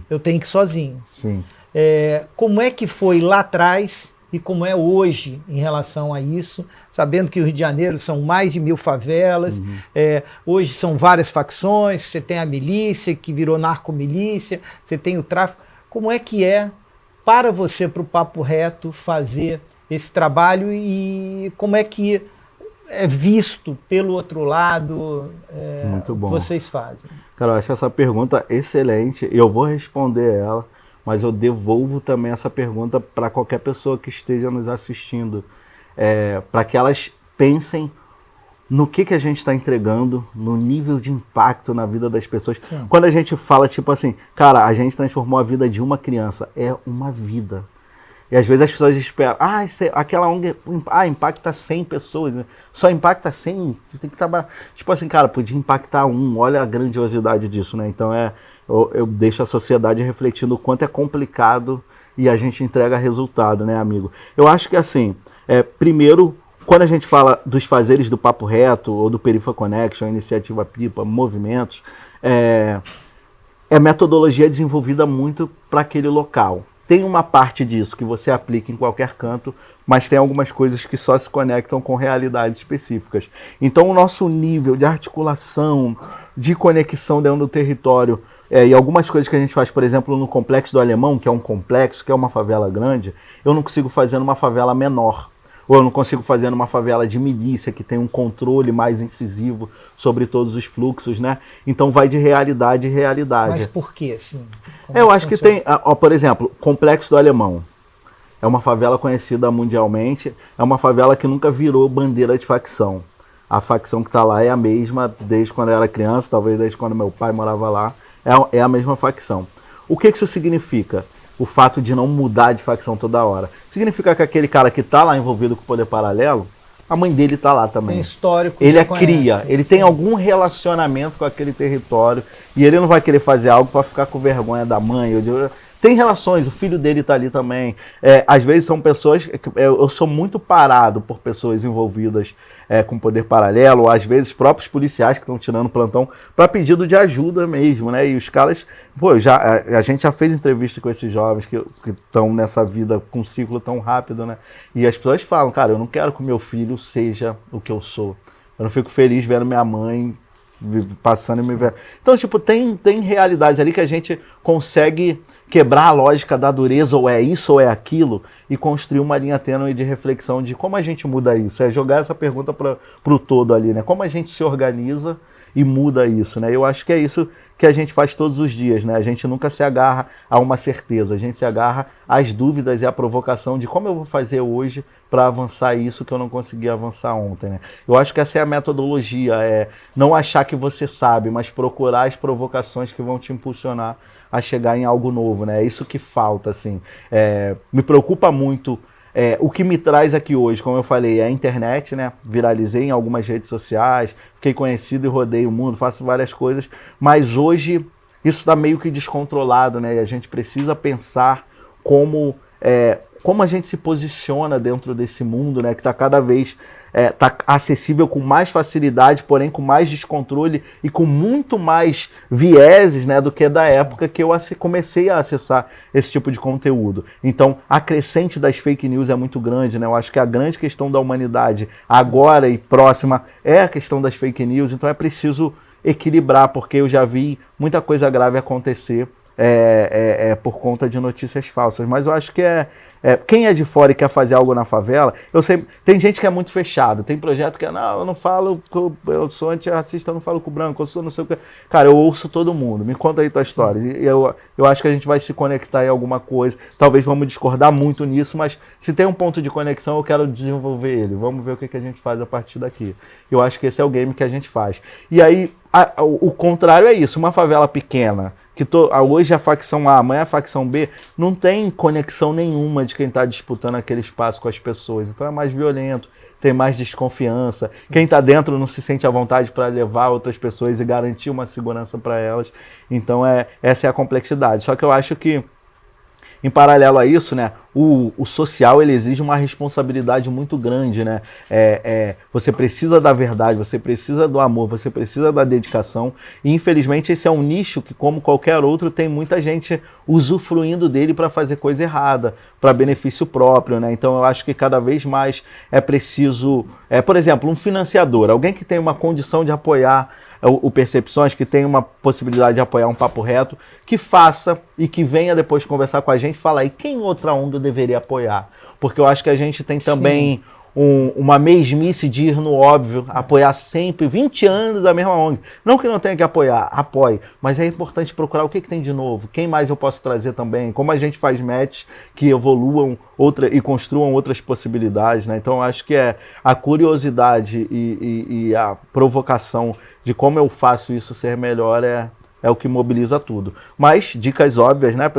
Eu tenho que ir sozinho.
Sim.
Como é que foi lá atrás e como é hoje em relação a isso, sabendo que o Rio de Janeiro são mais de 1000 favelas, hoje são várias facções, você tem a milícia, que virou narcomilícia, você tem o tráfico. Como é que para você, para o Papo Reto, fazer esse trabalho e como é que é visto pelo outro lado?
Muito bom.
Vocês fazem?
Cara, eu acho essa pergunta excelente. Eu vou responder ela, mas eu devolvo também essa pergunta para qualquer pessoa que esteja nos assistindo, para que elas pensem no que a gente está entregando, no nível de impacto na vida das pessoas. Sim. Quando a gente fala, tipo assim, cara, a gente transformou a vida de uma criança, é uma vida. E às vezes as pessoas esperam, aquela ONG impacta 100 pessoas, né? Só impacta 100, você tem que trabalhar. Tipo assim, cara, podia impactar 1, olha a grandiosidade disso, né? Então eu deixo a sociedade refletindo o quanto é complicado e a gente entrega resultado, né, amigo? Eu acho que assim, primeiro, quando a gente fala dos fazeres do Papo Reto, ou do Perifa Connection, Iniciativa Pipa, movimentos, é metodologia desenvolvida muito para aquele local. Tem uma parte disso que você aplica em qualquer canto, mas tem algumas coisas que só se conectam com realidades específicas. Então o nosso nível de articulação, de conexão dentro do território, e algumas coisas que a gente faz, por exemplo, no Complexo do Alemão, que é um complexo, que é uma favela grande, eu não consigo fazer numa favela menor. Ou eu não consigo fazer numa favela de milícia, que tem um controle mais incisivo sobre todos os fluxos, né? Então vai de realidade em realidade.
Mas por quê, assim?
Eu acho que tem, por exemplo, Complexo do Alemão. É uma favela conhecida mundialmente, é uma favela que nunca virou bandeira de facção. A facção que está lá é a mesma desde quando eu era criança, talvez desde quando meu pai morava lá, é a mesma facção. O que isso significa? O fato de não mudar de facção toda hora. Significa que aquele cara que está lá envolvido com o poder paralelo, a mãe dele está lá também.
Tem histórico.
Ele é cria, ele tem algum relacionamento com aquele território e ele não vai querer fazer algo para ficar com vergonha da mãe. Tem relações, o filho dele está ali também. Às vezes são pessoas... Eu sou muito parado por pessoas envolvidas com poder paralelo, ou às vezes próprios policiais que estão tirando plantão para pedido de ajuda mesmo, né? E os caras... a gente já fez entrevista com esses jovens que estão nessa vida com um ciclo tão rápido, né? E as pessoas falam, cara, eu não quero que o meu filho seja o que eu sou. Eu não fico feliz vendo minha mãe passando e me vendo. Então, tipo, tem realidades ali que a gente consegue quebrar a lógica da dureza, ou é isso ou é aquilo, e construir uma linha tênue de reflexão de como a gente muda isso. É jogar essa pergunta para o todo ali, né? Como a gente se organiza e muda isso, né? Eu acho que é isso que a gente faz todos os dias, né? A gente nunca se agarra a uma certeza, a gente se agarra às dúvidas e à provocação de como eu vou fazer hoje para avançar isso que eu não consegui avançar ontem, né? Eu acho que essa é a metodologia, é não achar que você sabe, mas procurar as provocações que vão te impulsionar a chegar em algo novo, né? É isso que falta, assim. Me preocupa muito. O que me traz aqui hoje, como eu falei, é a internet, né? Viralizei em algumas redes sociais, fiquei conhecido e rodei o mundo, faço várias coisas, mas hoje isso está meio que descontrolado, né? E a gente precisa pensar como a gente se posiciona dentro desse mundo, né? Que está cada vez tá acessível com mais facilidade, porém com mais descontrole e com muito mais vieses, né, do que da época que eu comecei a acessar esse tipo de conteúdo. Então, a crescente das fake news é muito grande, né? Eu acho que a grande questão da humanidade agora e próxima é a questão das fake news, então é preciso equilibrar, porque eu já vi muita coisa grave acontecer por conta de notícias falsas. Mas eu acho que quem é de fora e quer fazer algo na favela, tem gente que é muito fechado, tem projeto que não, eu não falo, eu sou antirracista, eu não falo com branco, eu sou não sei o que. Cara, eu ouço todo mundo, me conta aí tua história. Eu acho que a gente vai se conectar em alguma coisa, talvez vamos discordar muito nisso, mas se tem um ponto de conexão, eu quero desenvolver ele, vamos ver o que a gente faz a partir daqui. Eu acho que esse é o game que a gente faz. E aí, o contrário é isso, uma favela pequena, que hoje a facção A, amanhã a facção B, não tem conexão nenhuma de quem está disputando aquele espaço com as pessoas. Então é mais violento, tem mais desconfiança. Quem está dentro não se sente à vontade para levar outras pessoas e garantir uma segurança para elas. Então essa é a complexidade. Só que eu acho que, em paralelo a isso, né, o social ele exige uma responsabilidade muito grande, né? Você precisa da verdade, você precisa do amor, você precisa da dedicação. E infelizmente esse é um nicho que, como qualquer outro, tem muita gente usufruindo dele para fazer coisa errada, para benefício próprio, né? Então eu acho que cada vez mais é preciso, por exemplo, um financiador, alguém que tem uma condição de apoiar o Percepções, que tem uma possibilidade de apoiar um Papo Reto, que faça e que venha depois conversar com a gente e falar aí quem outra onda eu deveria apoiar. Porque eu acho que a gente tem também uma mesmice de ir no óbvio, apoiar sempre, 20 anos a mesma ONG. Não que não tenha que apoiar, apoie, mas é importante procurar o que tem de novo, quem mais eu posso trazer também, como a gente faz match que evoluam e construam outras possibilidades, né? Então eu acho que a curiosidade e a provocação de como eu faço isso ser melhor é o que mobiliza tudo. Mas, dicas óbvias, né,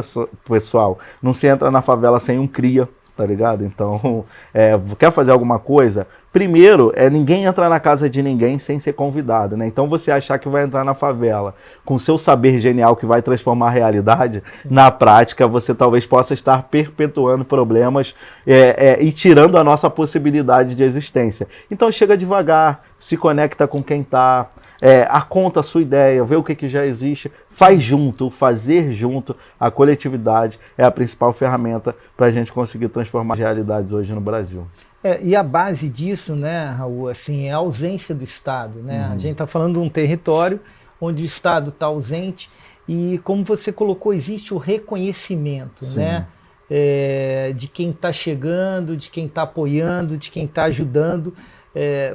pessoal? Não se entra na favela sem um cria, tá ligado? Então, quer fazer alguma coisa? Primeiro, ninguém entra na casa de ninguém sem ser convidado, né? Então, você achar que vai entrar na favela com seu saber genial que vai transformar a realidade, na prática, você talvez possa estar perpetuando problemas e tirando a nossa possibilidade de existência. Então, chega devagar, se conecta com quem tá, conta a sua ideia, vê o que já existe, faz junto, fazer junto, a coletividade é a principal ferramenta para a gente conseguir transformar as realidades hoje no Brasil.
E a base disso, né, Raul, assim, é a ausência do Estado, né? A gente está falando de um território onde o Estado está ausente e, como você colocou, existe o reconhecimento, né, de quem está chegando, de quem está apoiando, de quem está ajudando.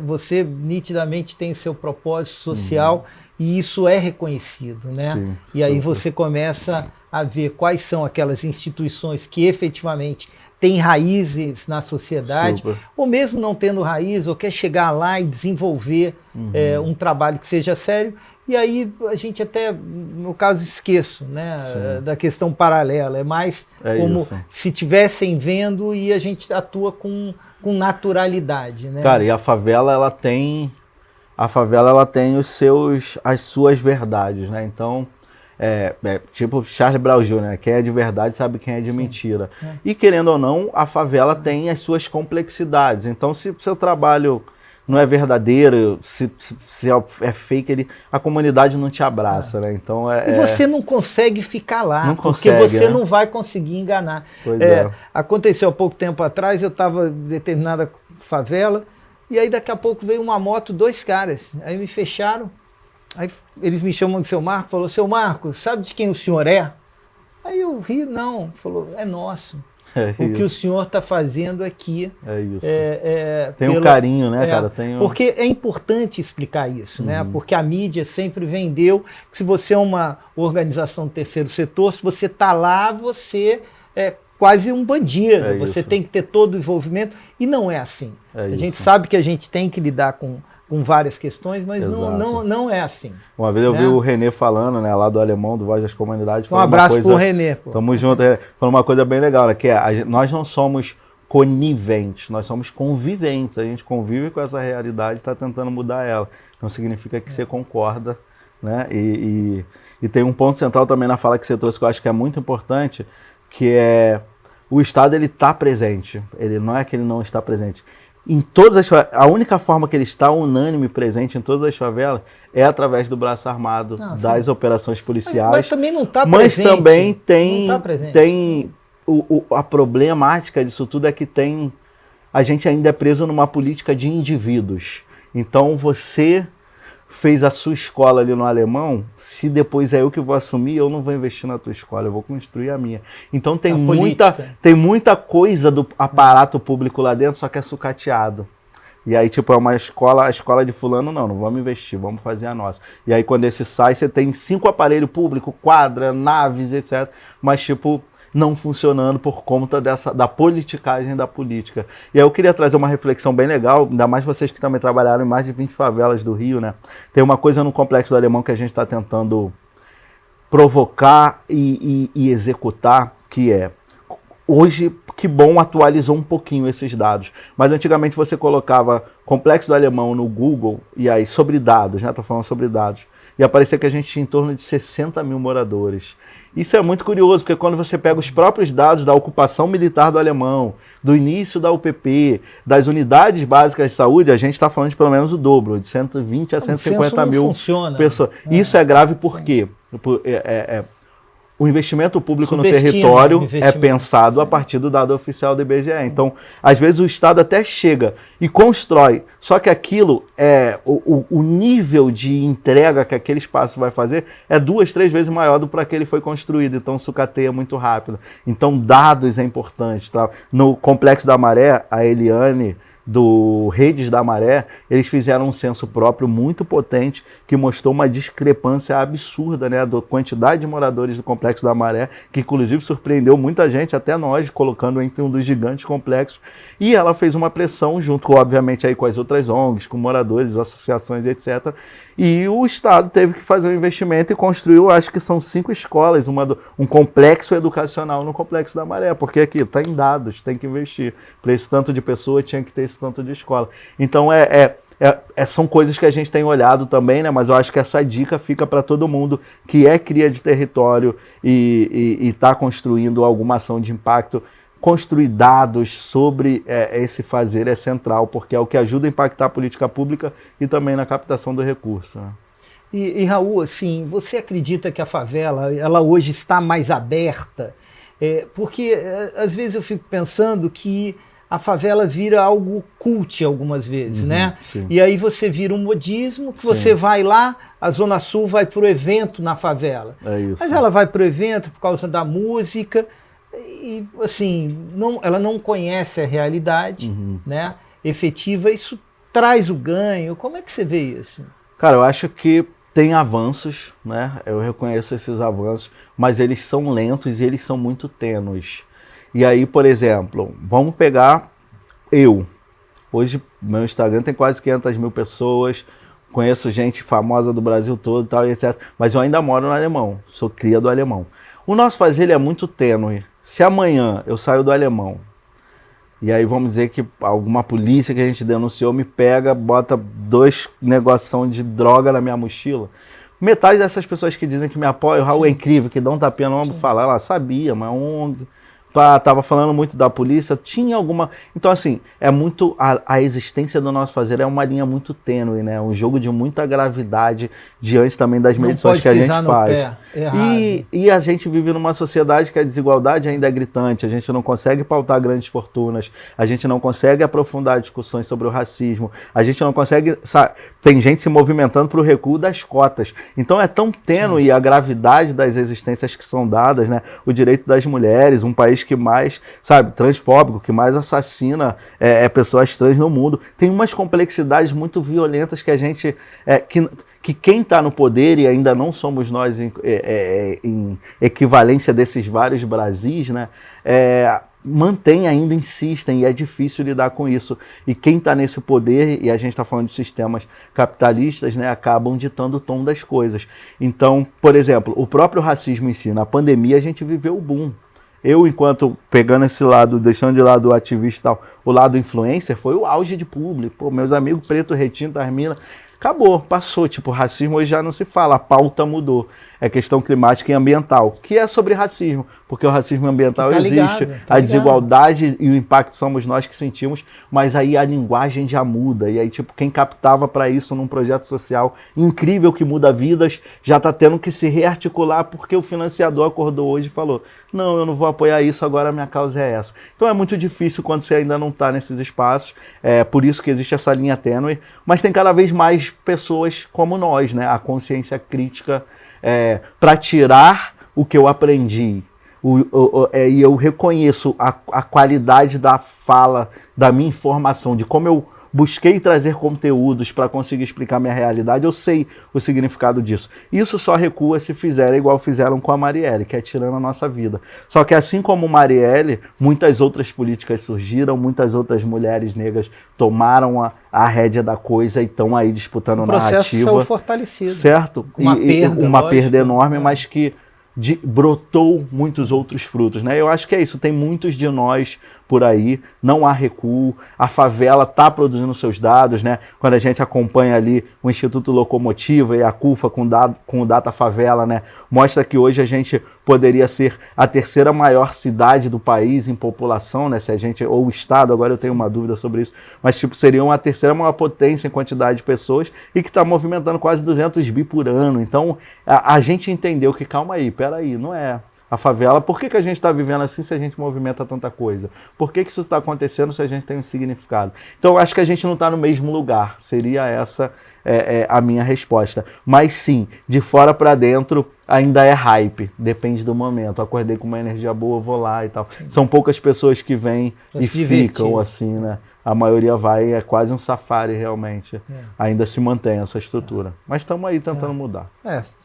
Você nitidamente tem seu propósito social e isso é reconhecido, né?
Sim,
e aí você começa a ver quais são aquelas instituições que efetivamente têm raízes na sociedade, ou mesmo não tendo raiz, ou quer chegar lá e desenvolver um trabalho que seja sério. E aí a gente até, no caso, esqueço, né, da questão paralela. É mais como se tivessem vendo e a gente atua com naturalidade, né?
Cara, e a favela ela tem as suas verdades, né? Então, tipo Charlie Brown Jr., né? Quem é de verdade sabe quem é de mentira. E querendo ou não, a favela tem as suas complexidades. Então, se o seu trabalho não é verdadeiro, se é fake, a comunidade não te abraça, né? Então
e você não consegue ficar lá,
não
porque
consegue,
você não vai conseguir enganar. Aconteceu há pouco tempo atrás, eu estava em determinada favela, e aí daqui a pouco veio uma moto, 2 caras, aí me fecharam, aí eles me chamam de seu Marco, falou, seu Marco, sabe de quem o senhor é? Aí eu ri, não, falou, é nosso. o que o senhor está fazendo aqui.
É isso. Tem um carinho, né, cara?
Porque é importante explicar isso, né? Porque a mídia sempre vendeu que se você é uma organização do terceiro setor, se você está lá, você é quase um bandido, você tem que ter todo o envolvimento, e não é assim. A gente sabe que a gente tem que lidar com várias questões, mas não é assim.
Uma vez eu vi o Renê falando, né, lá do Alemão, do Voz das Comunidades.
Um abraço pro Renê.
Tamo junto. Falando uma coisa bem legal, né, que nós não somos coniventes, nós somos conviventes. A gente convive com essa realidade e está tentando mudar ela. Não significa que você concorda, né? E tem um ponto central também na fala que você trouxe que eu acho que é muito importante, que é o Estado, ele está presente. Ele não é que ele não está presente. Em todas as favelas, a única forma que ele está unânime presente em todas as favelas é através do braço armado, das operações policiais. Mas
também não está presente.
Mas também tem a problemática disso tudo é que a gente ainda é preso numa política de indivíduos. Então você fez a sua escola ali no Alemão, se depois é eu que vou assumir, eu não vou investir na tua escola, eu vou construir a minha. Então tem muita coisa do aparato público lá dentro, só que é sucateado. E aí, tipo, é uma escola, a escola de fulano, não vamos investir, vamos fazer a nossa. E aí, quando esse sai, você tem 5 aparelhos públicos, quadra, naves, etc. Mas, tipo, não funcionando por conta da politicagem da política. E aí eu queria trazer uma reflexão bem legal, ainda mais vocês que também trabalharam em mais de 20 favelas do Rio, né? Tem uma coisa no Complexo do Alemão que a gente está tentando provocar e executar, que é, hoje, que bom, atualizou um pouquinho esses dados, mas antigamente você colocava Complexo do Alemão no Google, e aí sobre dados, né? Estou falando sobre dados, e aparecia que a gente tinha em torno de 60 mil moradores. Isso é muito curioso, porque quando você pega os próprios dados da ocupação militar do Alemão, do início da UPP, das unidades básicas de saúde, a gente está falando de pelo menos o dobro, de 120 a 150 mil pessoas. Isso é grave por quê? O investimento público no território é pensado a partir do dado oficial do IBGE. Então, às vezes o Estado até chega e constrói, só que aquilo, o nível de entrega que aquele espaço vai fazer é 2, 3 vezes maior do que ele foi construído. Então, sucateia muito rápido. Então, dados é importante. Tá? No Complexo da Maré, a Eliane, do Redes da Maré, eles fizeram um censo próprio muito potente que mostrou uma discrepância absurda, né, da quantidade de moradores do Complexo da Maré, que inclusive surpreendeu muita gente, até nós, colocando entre um dos gigantes complexos. E ela fez uma pressão junto, obviamente, aí com as outras ONGs, com moradores, associações, etc. E o Estado teve que fazer um investimento e construiu, acho que são 5 escolas, um complexo educacional no Complexo da Maré, porque aqui está em dados, tem que investir. Para esse tanto de pessoa tinha que ter esse tanto de escola. Então são coisas que a gente tem olhado também, né? Mas eu acho que essa dica fica para todo mundo que é cria de território e está construindo alguma ação de impacto. Construir dados sobre esse fazer é central, porque é o que ajuda a impactar a política pública e também na captação do recurso. Né?
E Raul, assim, você acredita que a favela ela hoje está mais aberta? Porque às vezes eu fico pensando que a favela vira algo cult algumas vezes, né?
Sim.
E aí você vira um modismo, que você vai lá, a Zona Sul vai para o evento na favela.
É isso.
Mas ela vai para o evento por causa da música, e assim, ela não conhece a realidade, né, efetiva. Isso traz o ganho. Como é que você vê isso?
Cara, eu acho que tem avanços, né? Eu reconheço esses avanços, mas eles são lentos e eles são muito tênues. E aí, por exemplo, vamos pegar eu. Hoje, meu Instagram tem quase 500 mil pessoas, conheço gente famosa do Brasil todo e tal, etc. Mas eu ainda moro no Alemão, sou cria do Alemão. O nosso fazer ele é muito tênue. Se amanhã eu saio do Alemão, e aí vamos dizer que alguma polícia que a gente denunciou me pega, bota 2 negoção de droga na minha mochila, metade dessas pessoas que dizem que me apoiam, o Raul é incrível, que dão um tapinha no ombro, falar, ela sabia, mas ONG... Tava falando muito da polícia, tinha alguma... Então, assim, é muito... A existência do nosso fazer é uma linha muito tênue, né? Um jogo de muita gravidade diante também das medições que a gente faz. E a gente vive numa sociedade que a desigualdade ainda é gritante, a gente não consegue pautar grandes fortunas, a gente não consegue aprofundar discussões sobre o racismo, a gente não consegue tem gente se movimentando para o recuo das cotas. Então é tão tênue a gravidade das existências que são dadas, né? O direito das mulheres, um país que mais, sabe, transfóbico, que mais assassina pessoas trans no mundo. Tem umas complexidades muito violentas que a gente... que quem está no poder, e ainda não somos nós em equivalência desses vários Brasis, né? Mantém, ainda insistem, e é difícil lidar com isso. E quem está nesse poder, e a gente está falando de sistemas capitalistas, né, acabam ditando o tom das coisas. Então, por exemplo, o próprio racismo em si, na pandemia a gente viveu o boom. Eu, enquanto pegando esse lado, deixando de lado o ativista e tal, o lado influencer, foi o auge de público. Pô, meus amigos preto, retinto, Armina, acabou, passou. Tipo, racismo hoje já não se fala, a pauta mudou. É questão climática e ambiental, que é sobre racismo, porque o racismo ambiental existe, a desigualdade e o impacto somos nós que sentimos, mas aí a linguagem já muda, e aí tipo, quem captava para isso num projeto social incrível que muda vidas, já está tendo que se rearticular porque o financiador acordou hoje e falou, não, eu não vou apoiar isso, agora a minha causa é essa. Então é muito difícil quando você ainda não está nesses espaços, por isso que existe essa linha tênue, mas tem cada vez mais pessoas como nós, né? A consciência crítica para tirar o que eu aprendi. E eu reconheço a qualidade da fala, da minha informação, de como eu busquei trazer conteúdos para conseguir explicar minha realidade, eu sei o significado disso. Isso só recua se fizerem igual fizeram com a Marielle, que é tirando a nossa vida. Só que assim como Marielle, muitas outras políticas surgiram, muitas outras mulheres negras tomaram a rédea da coisa e estão aí disputando narrativa. O processo
fortalecido.
Certo? Uma perda enorme, mas que brotou muitos outros frutos, né? Eu acho que é isso, tem muitos de nós por aí, não há recuo, a favela está produzindo seus dados, né? Quando a gente acompanha ali o Instituto Locomotiva e a CUFA com o Data Favela, né? Mostra que hoje a gente poderia ser a terceira maior cidade do país em população, né? Se a gente, ou o estado, agora eu tenho uma dúvida sobre isso, mas tipo, seria a terceira maior potência em quantidade de pessoas e que está movimentando quase 200 bi por ano. Então, a gente entendeu que, calma aí, peraí, não é... A favela, por que a gente está vivendo assim se a gente movimenta tanta coisa? Por que isso está acontecendo se a gente tem um significado? Então eu acho que a gente não está no mesmo lugar, seria essa a minha resposta. Mas sim, de fora para dentro ainda é hype, depende do momento. Acordei com uma energia boa, vou lá e tal. Sim. São poucas pessoas que vêm e ficam assim, né? A maioria vai, é quase um safari realmente. Ainda se mantém essa estrutura. Mas estamos aí tentando mudar.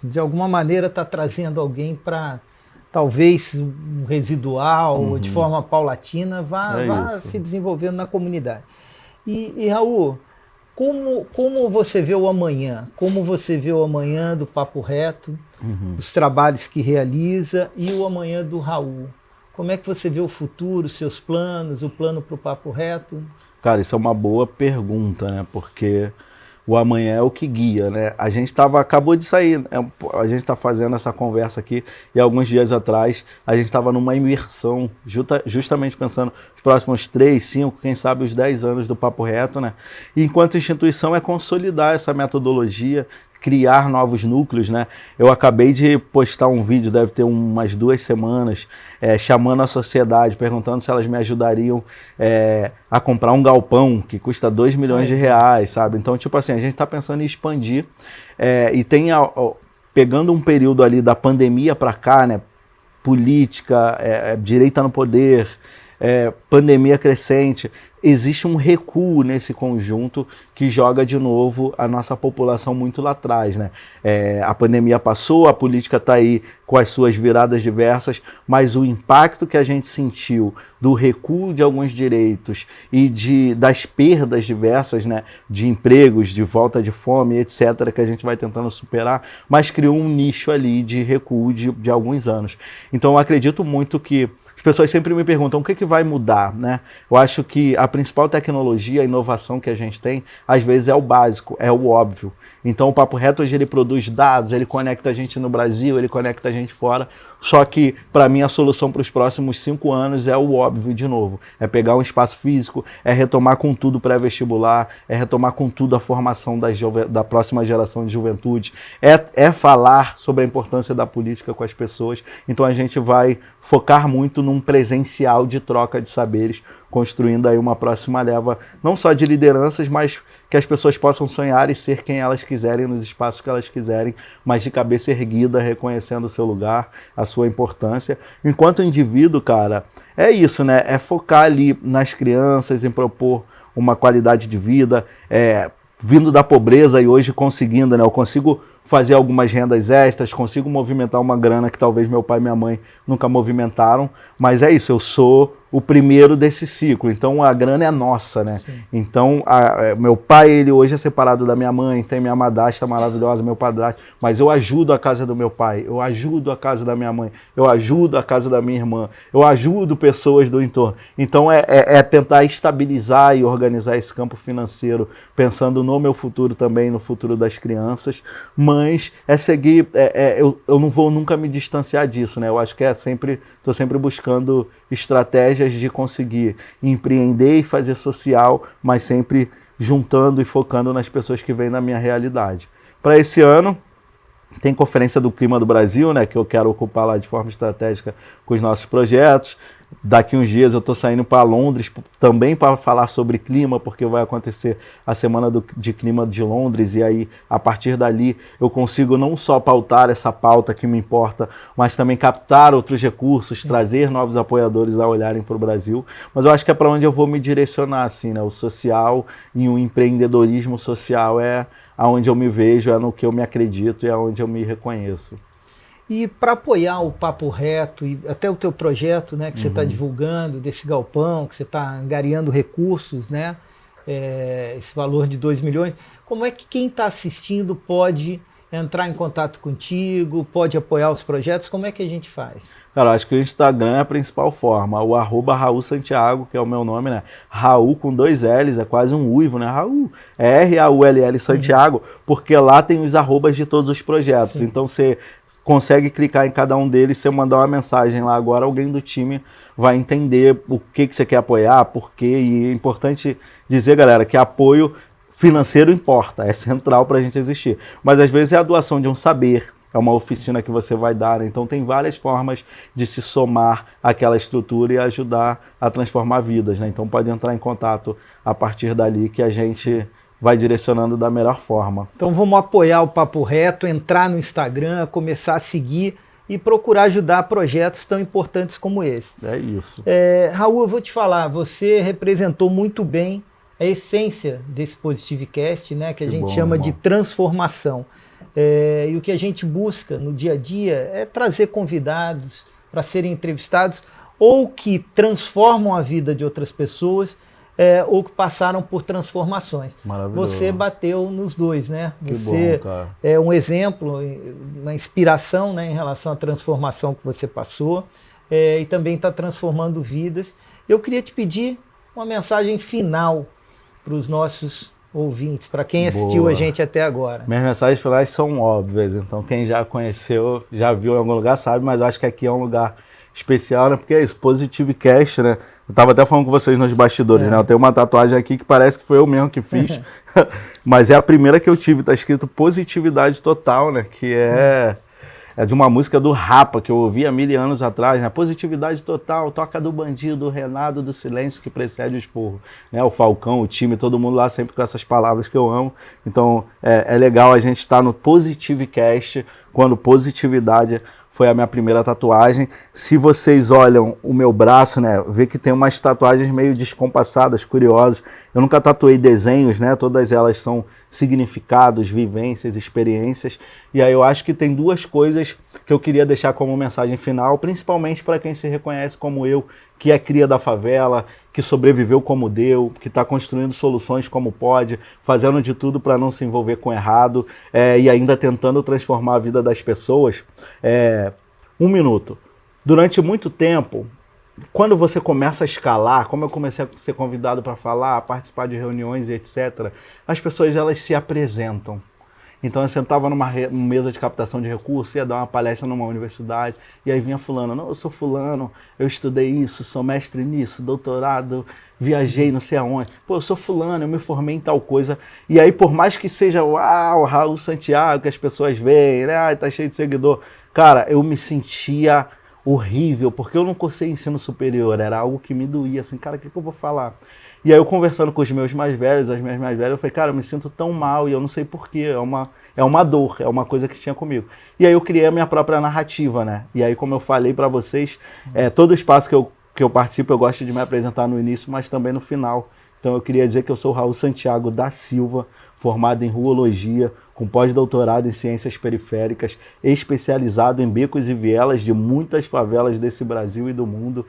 De alguma maneira está trazendo alguém para... talvez um residual, de forma paulatina, vá se desenvolvendo na comunidade. E Raul, como você vê o amanhã? Como você vê o amanhã do Papo Reto, os trabalhos que realiza e o amanhã do Raul? Como é que você vê o futuro, seus planos, o plano para o Papo Reto?
Cara, isso é uma boa pergunta, né? Porque... o amanhã é o que guia, né? A gente acabou de sair, a gente está fazendo essa conversa aqui e alguns dias atrás a gente estava numa imersão, justamente pensando os próximos 3, 5, quem sabe os 10 anos do Papo Reto, né? E enquanto instituição é consolidar essa metodologia, criar novos núcleos, né? Eu acabei de postar um vídeo, deve ter umas 2 semanas, chamando a sociedade, perguntando se elas me ajudariam a comprar um galpão que custa 2 milhões de reais, sabe? Então, tipo assim, a gente está pensando em expandir e tem, pegando um período ali da pandemia para cá, né? Política, direita no poder, pandemia crescente, existe um recuo nesse conjunto que joga de novo a nossa população muito lá atrás, né? A pandemia passou, a política está aí com as suas viradas diversas, mas o impacto que a gente sentiu do recuo de alguns direitos e das perdas diversas, né? De empregos, de volta de fome, etc., que a gente vai tentando superar, mas criou um nicho ali de recuo de alguns anos. Então eu acredito muito que as pessoas sempre me perguntam o que vai mudar, né? Eu acho que a principal tecnologia, a inovação que a gente tem, às vezes é o básico, é o óbvio. Então o Papo Reto hoje ele produz dados, ele conecta a gente no Brasil, ele conecta a gente fora, só que para mim a solução para os próximos 5 anos é o óbvio de novo, é pegar um espaço físico, é retomar com tudo pré-vestibular, é retomar com tudo a formação da próxima geração de juventude, é falar sobre a importância da política com as pessoas. Então a gente vai focar muito num presencial de troca de saberes, construindo aí uma próxima leva, não só de lideranças, mas que as pessoas possam sonhar e ser quem elas quiserem, nos espaços que elas quiserem, mas de cabeça erguida, reconhecendo o seu lugar, a sua importância. Enquanto indivíduo, cara, é isso, né? É focar ali nas crianças, em propor uma qualidade de vida, vindo da pobreza e hoje conseguindo, né? Eu consigo fazer algumas rendas extras, consigo movimentar uma grana que talvez meu pai e minha mãe nunca movimentaram, mas é isso, eu sou o primeiro desse ciclo, então a grana é nossa, né? Sim. Então, meu pai, ele hoje é separado da minha mãe, tem minha madrasta maravilhosa, meu padrasto, mas eu ajudo a casa do meu pai, eu ajudo a casa da minha mãe, eu ajudo a casa da minha irmã, eu ajudo pessoas do entorno. Então, é tentar estabilizar e organizar esse campo financeiro, pensando no meu futuro também, no futuro das crianças, mas é seguir, eu não vou nunca me distanciar disso, né? Eu acho que estou sempre buscando estratégias de conseguir empreender e fazer social, mas sempre juntando e focando nas pessoas que vêm na minha realidade. Para esse ano, tem Conferência do Clima do Brasil, né, que eu quero ocupar lá de forma estratégica com os nossos projetos. Daqui uns dias eu estou saindo para Londres também para falar sobre clima, porque vai acontecer a Semana de Clima de Londres, e aí, a partir dali, eu consigo não só pautar essa pauta que me importa, mas também captar outros recursos, trazer novos apoiadores a olharem para o Brasil. Mas eu acho que é para onde eu vou me direcionar, assim, né? O social e o empreendedorismo social é aonde eu me vejo, é no que eu me acredito e é onde eu me reconheço.
E para apoiar o Papo Reto e até o teu projeto, né, que você está divulgando, desse galpão, que você está angariando recursos, né, esse valor de 2 milhões, como é que quem está assistindo pode entrar em contato contigo, pode apoiar os projetos? Como é que a gente faz?
Cara, acho que o Instagram é a principal forma. O @Raul Santiago, que é o meu nome, né? Raul com 2 L's, é quase um uivo, né? Raul. É R-A-U-L-L Santiago, porque lá tem os arrobas de todos os projetos. Sim. Então você consegue clicar em cada um deles, você mandar uma mensagem lá agora, alguém do time vai entender o que você quer apoiar, por quê. E é importante dizer, galera, que apoio financeiro importa, é central para a gente existir. Mas às vezes é a doação de um saber, é uma oficina que você vai dar, né? Então tem várias formas de se somar àquela estrutura e ajudar a transformar vidas, né? Então pode entrar em contato a partir dali que a gente vai direcionando da melhor forma.
Então vamos apoiar o Papo Reto, entrar no Instagram, começar a seguir e procurar ajudar projetos tão importantes como esse.
É isso.
Raul, eu vou te falar, você representou muito bem a essência desse Positivecast, né, que a gente chama de transformação. E o que a gente busca no dia a dia é trazer convidados para serem entrevistados ou que transformam a vida de outras pessoas, ou que passaram por transformações. Você bateu nos dois, né? Você é um exemplo, uma inspiração, né, em relação à transformação que você passou, e também está transformando vidas. Eu queria te pedir uma mensagem final para os nossos ouvintes, para quem assistiu a gente até agora.
Minhas mensagens finais são óbvias, então quem já conheceu, já viu em algum lugar sabe, mas eu acho que aqui é um lugar especial, né? Porque é isso, Positivecast, né? Eu tava até falando com vocês nos bastidores, né? Eu tenho uma tatuagem aqui que parece que foi eu mesmo que fiz, mas é a primeira que eu tive, tá escrito Positividade Total, né? Que é de uma música do Rapa, que eu ouvi há 1000 anos atrás, né? Positividade Total, toca do bandido, Renato do silêncio que precede o esporro, né? O Falcão, o time, todo mundo lá sempre com essas palavras que eu amo. Então é legal a gente estar no Positivecast, quando positividade foi a minha primeira tatuagem. Se vocês olham o meu braço, né, vê que tem umas tatuagens meio descompassadas, curiosas. Eu nunca tatuei desenhos, né? Todas elas são significados, vivências, experiências. E aí eu acho que tem 2 coisas que eu queria deixar como mensagem final, principalmente para quem se reconhece como eu, que é cria da favela, que sobreviveu como deu, que está construindo soluções como pode, fazendo de tudo para não se envolver com errado, e ainda tentando transformar a vida das pessoas. 1 minuto. Durante muito tempo, quando você começa a escalar, como eu comecei a ser convidado para falar, a participar de reuniões e etc., as pessoas elas se apresentam. Então eu sentava numa mesa de captação de recursos, ia dar uma palestra numa universidade, e aí vinha fulano, não, eu sou fulano, eu estudei isso, sou mestre nisso, doutorado, viajei não sei aonde, pô, eu sou fulano, eu me formei em tal coisa, e aí por mais que seja, uau, Raul Santiago, que as pessoas veem, né, tá cheio de seguidor, cara, eu me sentia horrível, porque eu não cursei ensino superior, era algo que me doía, assim, cara, o que eu vou falar? E aí eu conversando com os meus mais velhos, as minhas mais velhas, eu falei, cara, eu me sinto tão mal e eu não sei porquê, é uma dor, é uma coisa que tinha comigo. E aí eu criei a minha própria narrativa, né? E aí, como eu falei para vocês, todo espaço que eu participo, eu gosto de me apresentar no início, mas também no final. Então eu queria dizer que eu sou o Raul Santiago da Silva, formado em ruologia, com pós-doutorado em ciências periféricas, especializado em becos e vielas de muitas favelas desse Brasil e do mundo.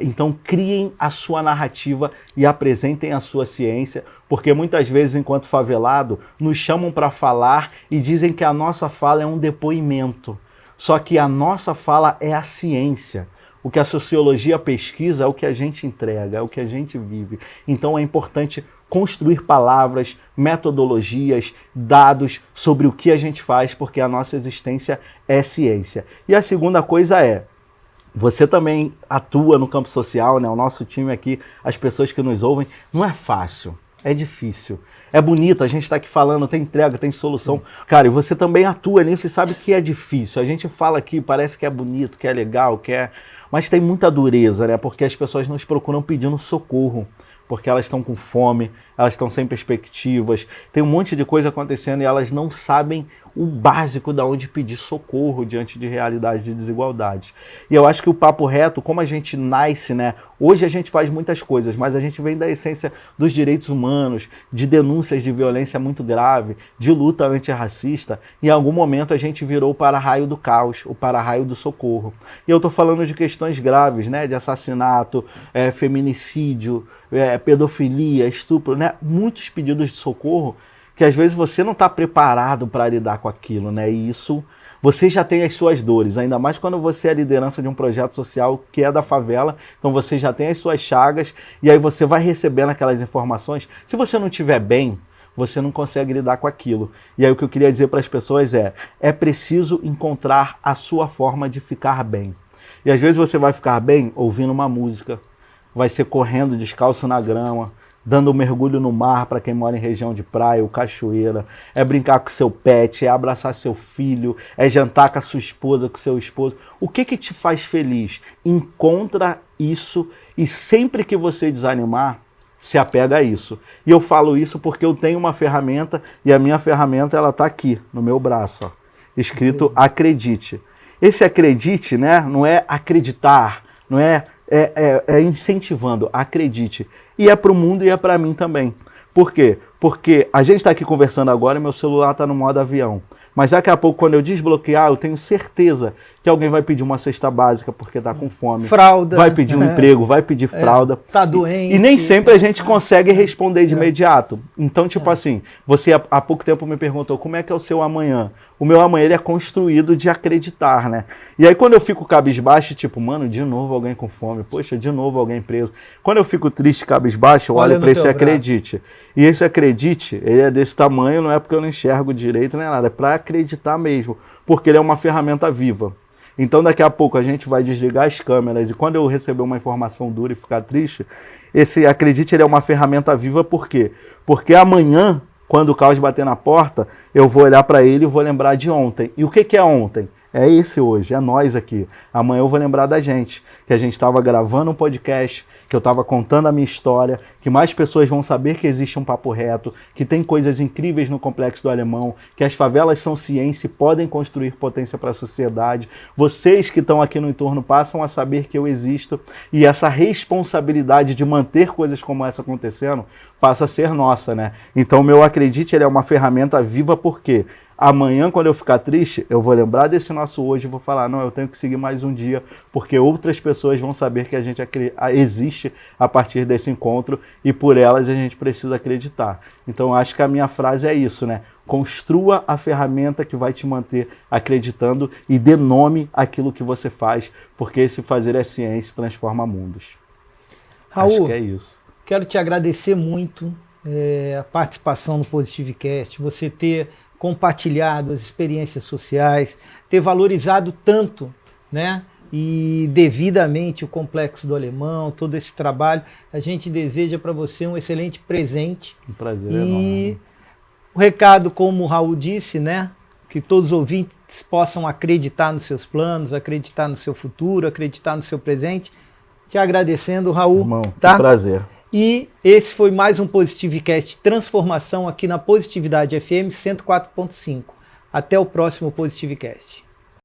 Então criem a sua narrativa e apresentem a sua ciência, porque muitas vezes, enquanto favelado, nos chamam para falar e dizem que a nossa fala é um depoimento. Só que a nossa fala é a ciência. O que a sociologia pesquisa é o que a gente entrega, é o que a gente vive. Então é importante construir palavras, metodologias, dados sobre o que a gente faz, porque a nossa existência é ciência. E a segunda coisa é, você também atua no campo social, né? O nosso time aqui, as pessoas que nos ouvem, não é fácil, é difícil. É bonito, a gente está aqui falando, tem entrega, tem solução. Cara, e você também atua nisso e sabe que é difícil. A gente fala aqui, parece que é bonito, que é legal, que é... Mas tem muita dureza, né? Porque as pessoas nos procuram pedindo socorro, porque elas estão com fome, elas estão sem perspectivas, tem um monte de coisa acontecendo e elas não sabem o básico de onde pedir socorro diante de realidades de desigualdade. E eu acho que o Papo Reto, como a gente nasce, né? Hoje a gente faz muitas coisas, mas a gente vem da essência dos direitos humanos, de denúncias de violência muito grave, de luta antirracista. Em algum momento a gente virou o para-raio do caos, o para-raio do socorro. E eu estou falando de questões graves, né? De assassinato, feminicídio, pedofilia, estupro, né? Muitos pedidos de socorro que às vezes você não está preparado para lidar com aquilo, né? E isso, você já tem as suas dores, ainda mais quando você é a liderança de um projeto social que é da favela, então você já tem as suas chagas, e aí você vai recebendo aquelas informações. Se você não estiver bem, você não consegue lidar com aquilo. E aí o que eu queria dizer para as pessoas é preciso encontrar a sua forma de ficar bem. E às vezes você vai ficar bem ouvindo uma música, vai ser correndo descalço na grama, dando um mergulho no mar para quem mora em região de praia ou cachoeira, é brincar com seu pet, é abraçar seu filho, é jantar com a sua esposa, com seu esposo. O que te faz feliz? Encontra isso e sempre que você desanimar, se apega a isso. E eu falo isso porque eu tenho uma ferramenta e a minha ferramenta ela está aqui, no meu braço, ó, escrito acredite. Esse acredite, né, não é acreditar, não é incentivando, acredite. E é para o mundo e é para mim também. Por quê? Porque a gente está aqui conversando agora e meu celular está no modo avião. Mas daqui a pouco, quando eu desbloquear, eu tenho certeza que alguém vai pedir uma cesta básica porque está com fome.
Fralda.
Vai pedir um emprego, vai pedir fralda.
Está doente.
E nem sempre a gente consegue responder de imediato. Então, tipo assim, você há pouco tempo me perguntou como é que é o seu amanhã. O meu amanhã ele é construído de acreditar, né? E aí quando eu fico cabisbaixo, tipo, mano, de novo alguém com fome, poxa, de novo alguém preso. Quando eu fico triste, cabisbaixo, eu olho para esse acredite. E esse acredite, ele é desse tamanho, não é porque eu não enxergo direito nem nada, é para acreditar mesmo, porque ele é uma ferramenta viva. Então daqui a pouco a gente vai desligar as câmeras e quando eu receber uma informação dura e ficar triste, esse acredite ele é uma ferramenta viva, por quê? Porque amanhã, quando o caos bater na porta, eu vou olhar para ele e vou lembrar de ontem. E o que é ontem? É esse hoje, é nós aqui. Amanhã eu vou lembrar da gente, que a gente estava gravando um podcast, que eu estava contando a minha história, que mais pessoas vão saber que existe um Papo Reto, que tem coisas incríveis no Complexo do Alemão, que as favelas são ciência e podem construir potência para a sociedade. Vocês que estão aqui no entorno passam a saber que eu existo e essa responsabilidade de manter coisas como essa acontecendo passa a ser nossa, né? Então, meu acredite, ele é uma ferramenta viva porque amanhã, quando eu ficar triste, eu vou lembrar desse nosso hoje e vou falar, não, eu tenho que seguir mais um dia, porque outras pessoas vão saber que a gente existe a partir desse encontro e por elas a gente precisa acreditar. Então, acho que a minha frase é isso, né? Construa a ferramenta que vai te manter acreditando e dê nome àquilo que você faz, porque esse fazer é ciência e transforma mundos.
Raul,
acho que é isso.
Quero te agradecer muito a participação no Positivecast, você ter compartilhado as experiências sociais, ter valorizado tanto, né, e devidamente o Complexo do Alemão, todo esse trabalho. A gente deseja para você um excelente presente.
Um prazer enorme.
O recado, como o Raul disse, né, que todos os ouvintes possam acreditar nos seus planos, acreditar no seu futuro, acreditar no seu presente. Te agradecendo, Raul.
Irmão,
tá?
Um prazer.
E esse foi mais um Positivecast Transformação aqui na Positividade FM 104.5. Até o próximo Positivecast.